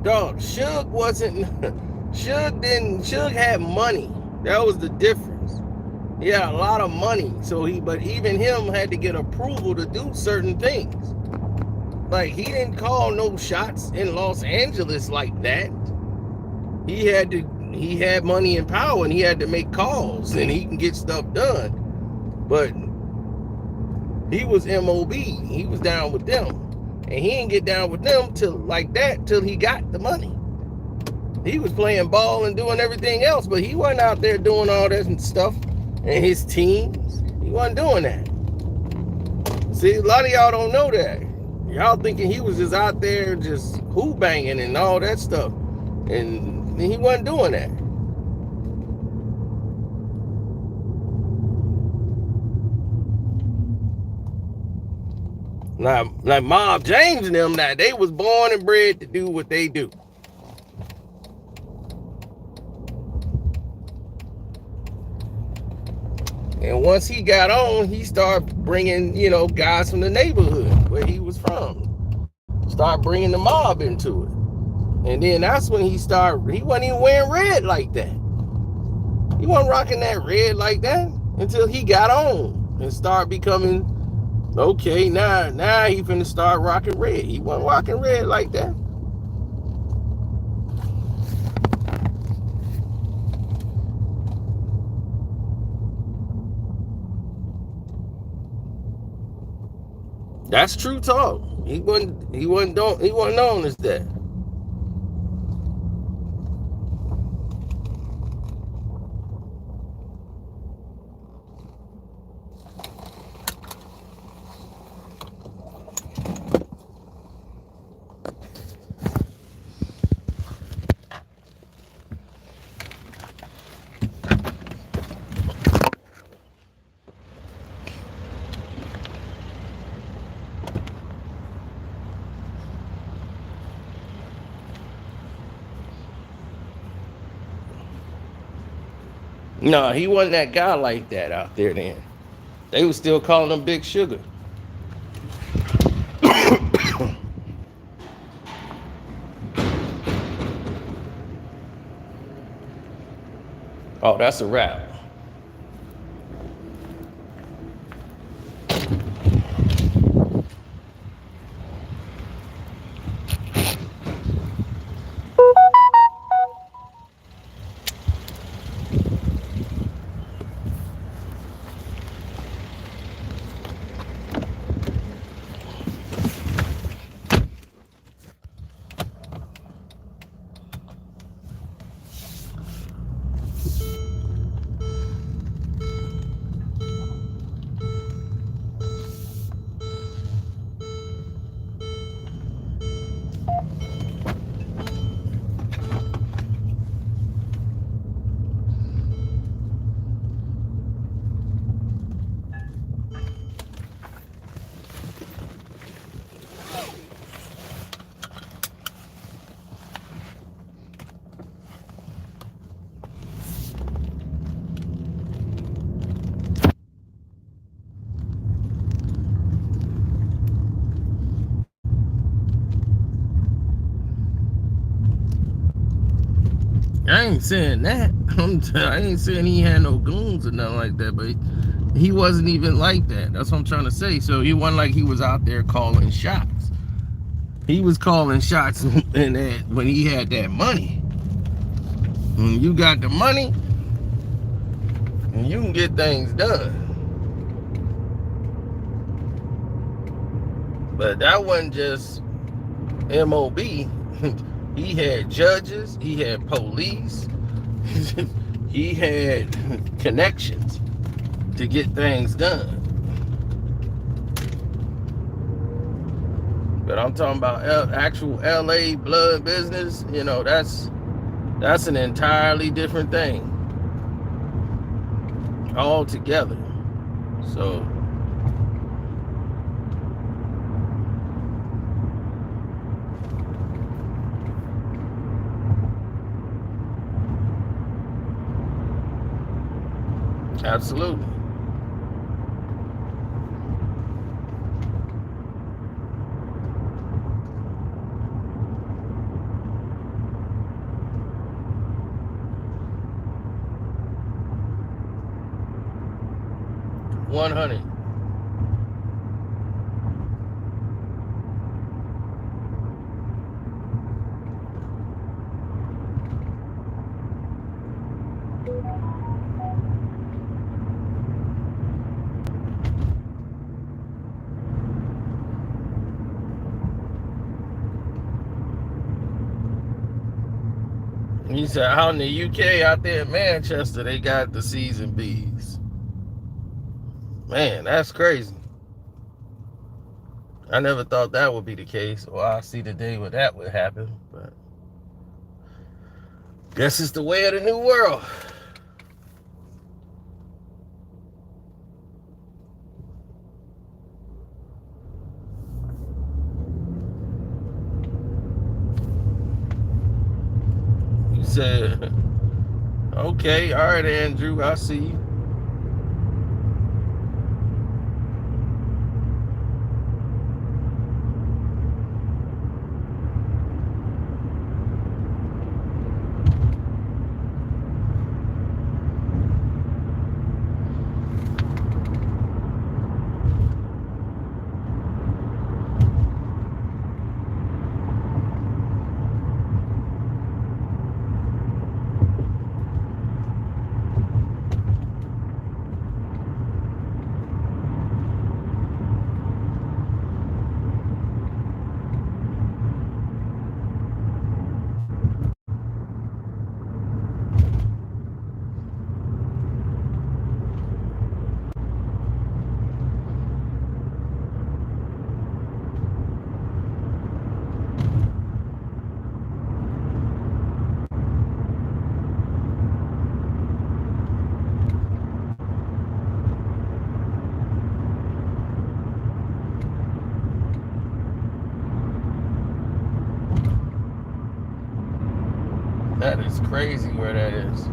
Dog, Suge wasn't. Suge had money. That was the difference. He had a lot of money, but even him had to get approval to do certain things. Like, he didn't call no shots in Los Angeles like that. He had money and power, and he had to make calls, and he can get stuff done. But he was MOB. He was down with them. And he didn't get down with them till he got the money. He was playing ball and doing everything else, but he wasn't out there doing all that stuff. And his teams, he wasn't doing that. See, a lot of y'all don't know that. Y'all thinking he was just out there just hoop banging and all that stuff. And he wasn't doing that. Like Mob James and them, that they was born and bred to do what they do. And once he got on, he started bringing, guys from the neighborhood where he was from. Start bringing the mob into it. And then that's when he wasn't even wearing red like that. He wasn't rocking that red like that until he got on and started becoming, okay, now he finna start rocking red. He wasn't rocking red like that. That's true talk. He wasn't known as that. No, he wasn't that guy like that out there then. They was still calling him Big Sugar. Oh, that's a wrap. I ain't saying that. I ain't saying he had no goons or nothing like that, but he wasn't even like that. That's what I'm trying to say. So he wasn't like he was out there calling shots. He was calling shots in that when he had that money. When you got the money, and you can get things done. But that wasn't just MOB. He had judges, he had police, he had connections to get things done. But I'm talking about actual LA blood business, you know, that's an entirely different thing altogether. So absolutely. $100. He said out in the UK, out there in Manchester, they got the C's and B's. Man, that's crazy. I never thought that would be the case. Well, I see the day where that would happen, but guess it's the way of the new world. He said, okay, all right, Andrew, I see you. That is crazy where that is.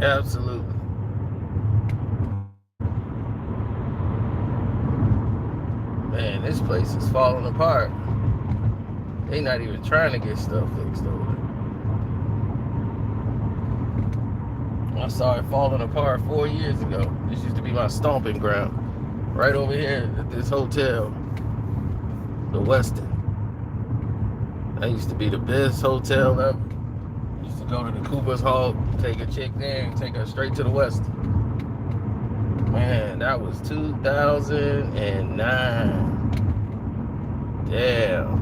Absolutely. Man, this place is falling apart. They not even trying to get stuff fixed over there. I saw it falling apart 4 years ago. This used to be my stomping ground. Right over here at this hotel, the Westin. That used to be the best hotel ever. Used to go to the Cooper's Hall, take a chick there, and take her straight to the Westin. Man, that was 2009. Damn.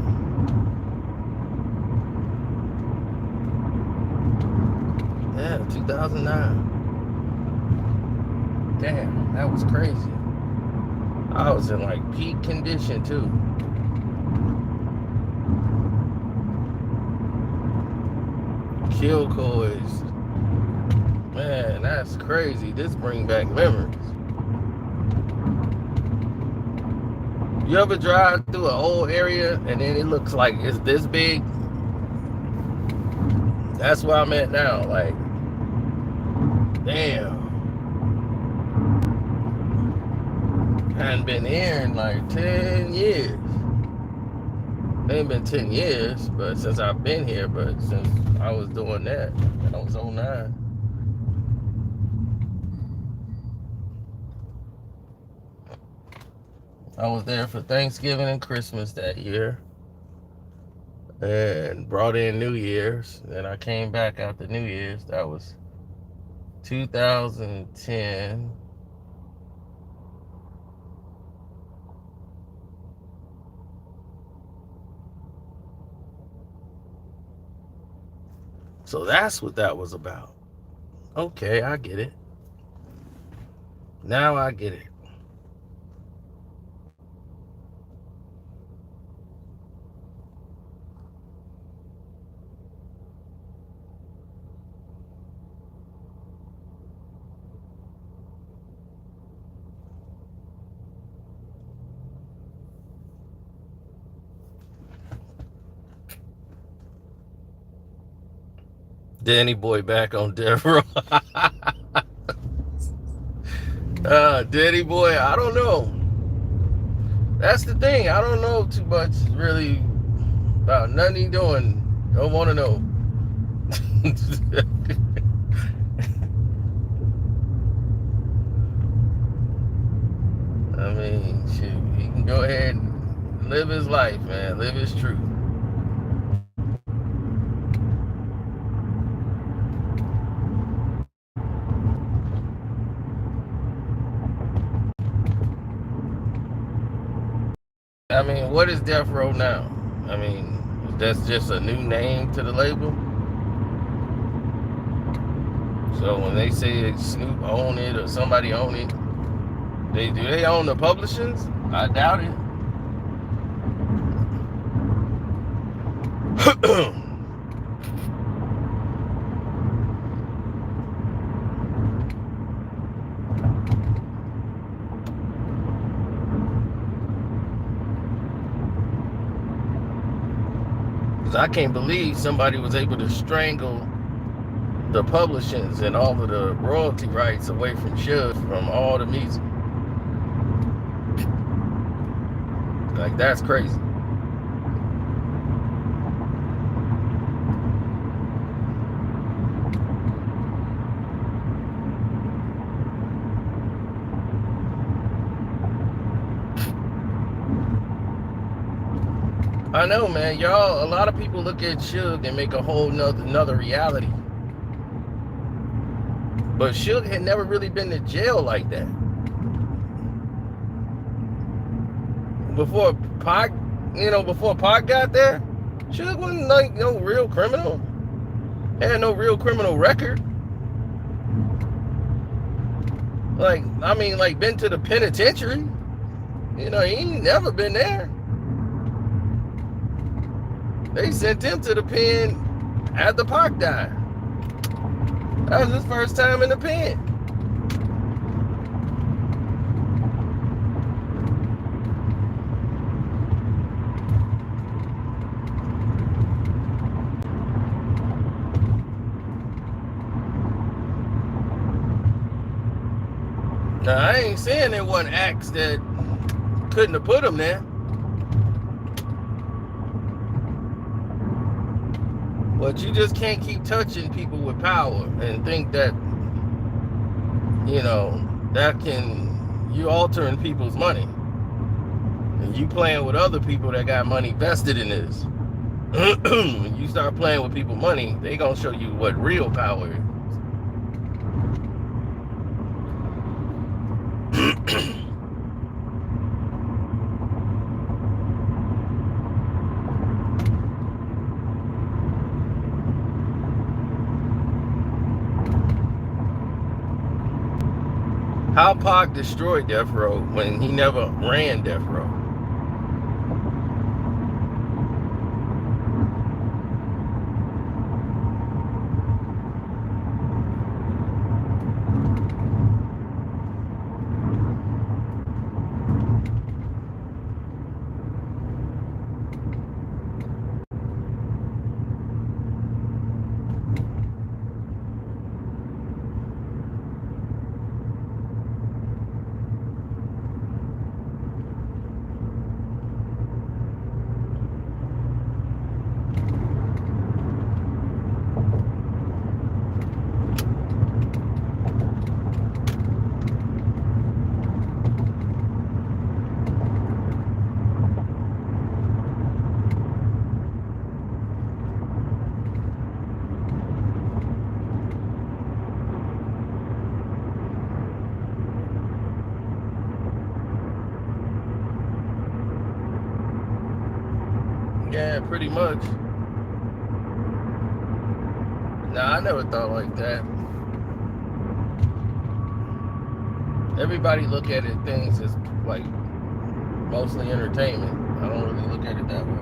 Yeah, 2009. Damn, that was crazy. I was in like peak condition too. Kill coys. Man, that's crazy. This brings back memories. You ever drive through an old area and then it looks like it's this big? That's where I'm at now. Like, damn. I hadn't been here in like 10 years. It ain't been 10 years, but since I've been here, but since I was doing that, and I was 09. I was there for Thanksgiving and Christmas that year, and brought in New Year's. Then I came back after New Year's. That was 2010. So that's what that was about. Okay, I get it. Now I get it. Danny Boy back on death row. Danny Boy, I don't know. That's the thing. I don't know too much really about nothing he doing. Don't want to know. I mean, shoot, he can go ahead and live his life, man. Live his truth. I mean, what is Death Row now? I mean, that's just a new name to the label. So when they say Snoop own it or somebody own it, do they own the publishings? I doubt it. I can't believe somebody was able to strangle the publishings and all of the royalty rights away from Suge from all the music. Like, that's crazy. I know, man. Y'all, a lot of people look at Suge and make a whole another reality. But Suge had never really been to jail like that. Before Pac, before Pac got there, Suge wasn't like no real criminal. Had no real criminal record. Like, I mean, like, been to the penitentiary. He ain't never been there. They sent him to the pen after Pac died. That was his first time in the pen. Now, I ain't saying there wasn't acts that couldn't have put him there. But you just can't keep touching people with power and think that, you altering people's money. And you playing with other people that got money vested in this. When you start playing with people's money, they gonna show you what real power is. How Pac destroyed Death Row when he never ran Death Row? pretty much. Nah, I never thought like that. Everybody look at it things as like mostly entertainment. I don't really look at it that way.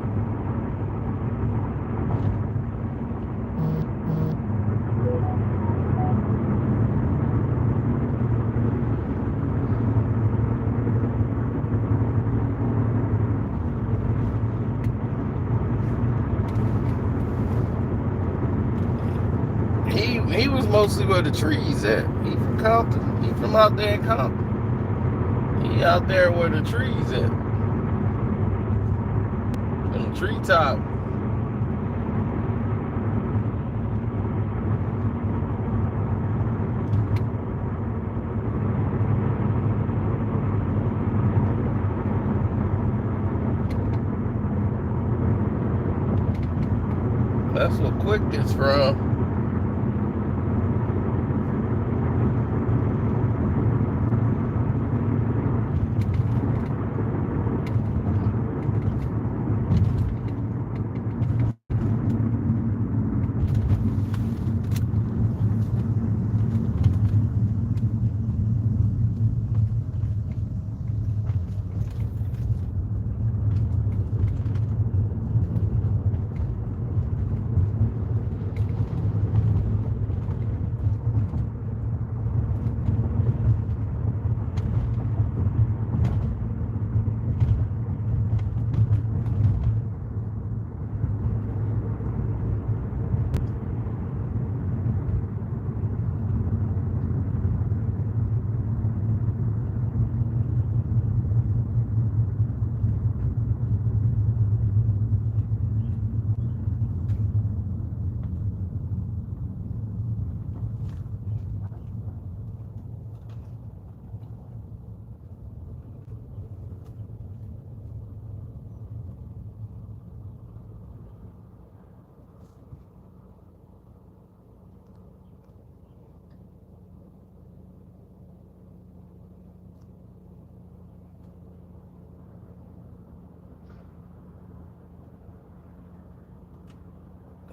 He was mostly where the trees at. He from Compton. He from out there in Compton. He out there where the trees at. In the treetop. That's what Quick is from.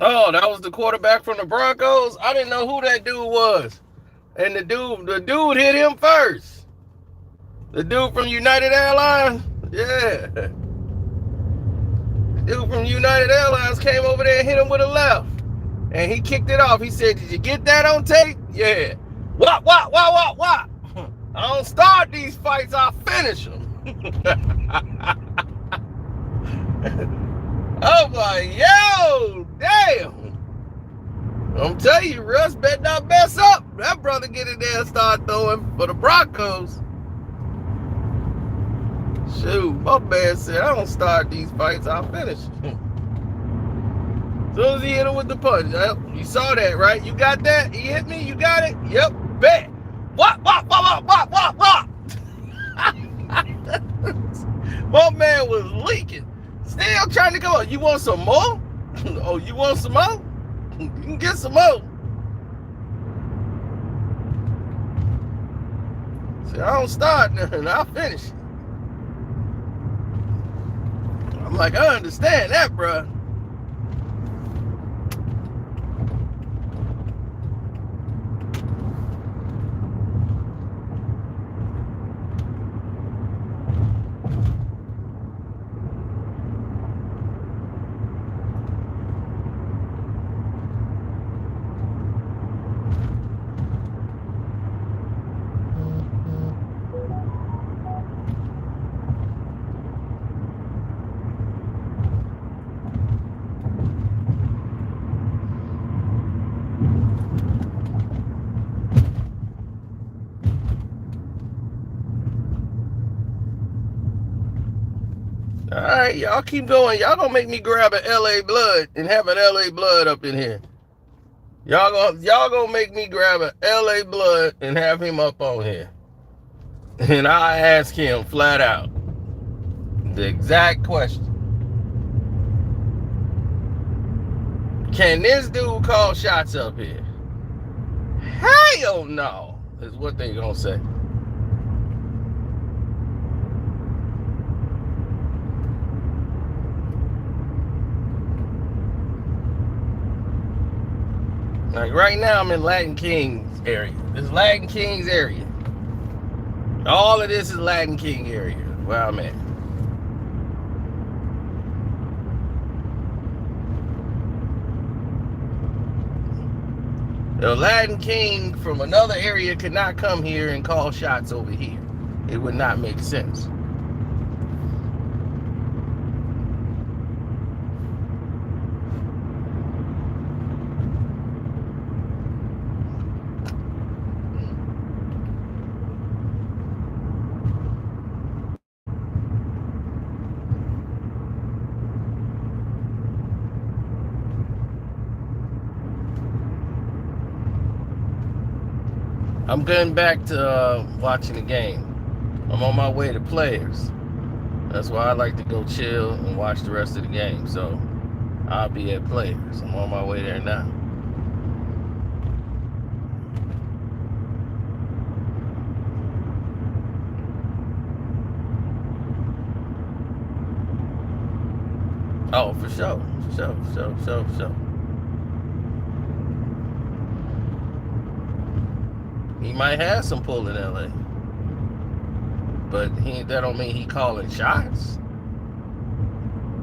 Oh, that was the quarterback from the Broncos? I didn't know who that dude was. And the dude hit him first. The dude from United Airlines? Yeah. The dude from United Airlines came over there and hit him with a left. And he kicked it off. He said, "Did you get that on tape?" Yeah. What? I don't start these fights, I finish them. I'm like, yo, damn. I'm telling you, Russ better not mess up. That brother get in there and start throwing for the Broncos. Shoot, my man said, I don't start these fights, I'll finish. As soon as he hit him with the punch, you saw that, right? You got that? He hit me, you got it? Yep, bet. What? My man was leaking. Still trying to go. You want some more? Oh, you want some more? You can get some more. See, I don't start nothing. I'll finish it. I'm like, I understand that, bro. All right, y'all keep going. Y'all gonna make me grab an LA Blood and have an LA Blood up in here. Y'all gonna make me grab an LA Blood and have him up on here. And I ask him flat out the exact question. Can this dude call shots up here? Hell no, is what they gonna say. Like right now, I'm in Latin Kings area. This is Latin Kings area. All of this is Latin King area where I'm at. The Latin King from another area could not come here and call shots over here. It would not make sense. I'm getting back to watching the game. I'm on my way to Players. That's why I like to go chill and watch the rest of the game. So I'll be at Players. I'm on my way there now. Oh, for sure. For sure. He might have some pull in LA. But that don't mean he calling shots.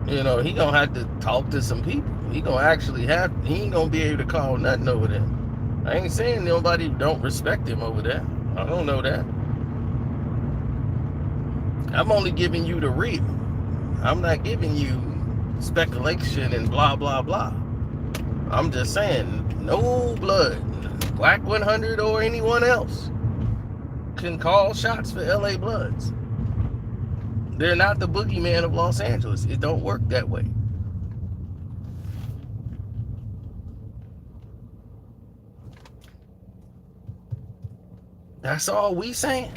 You know, he gonna have to talk to some people. He ain't gonna be able to call nothing over there. I ain't saying nobody don't respect him over there. I don't know that. I'm only giving you the real. I'm not giving you speculation and blah, blah, blah. I'm just saying, no blood, Wack 100 or anyone else can call shots for LA Bloods. They're not the boogeyman of Los Angeles. It don't work that way. That's all we saying.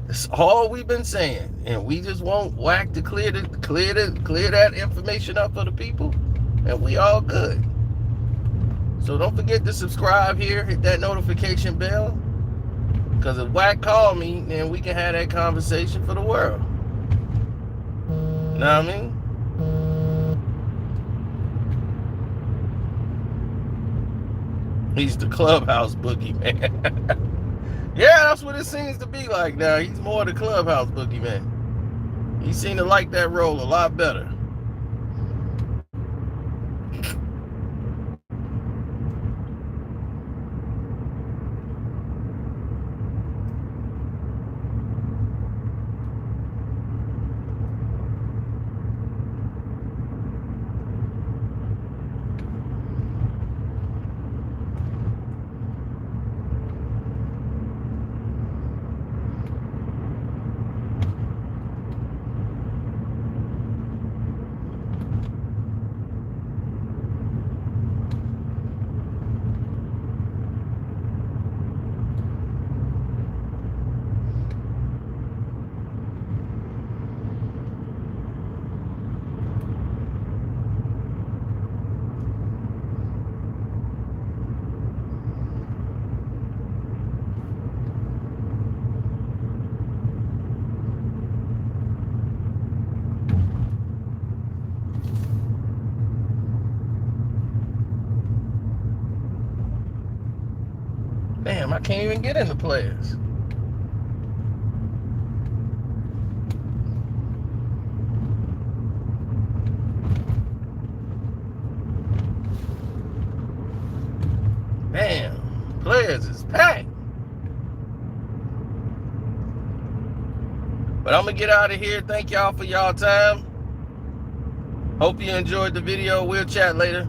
That's all we've been saying. And we just want Wack to clear that information up for the people. And we all good. So don't forget to subscribe here, hit that notification bell. Because if Wack called me, then we can have that conversation for the world. Know what I mean? He's the clubhouse boogeyman. Yeah, that's what it seems to be like now. He's more the clubhouse boogeyman. He seemed to like that role a lot better. Damn, I can't even get into Players. Damn, Players is packed. But I'm going to get out of here. Thank y'all for y'all time. Hope you enjoyed the video. We'll chat later.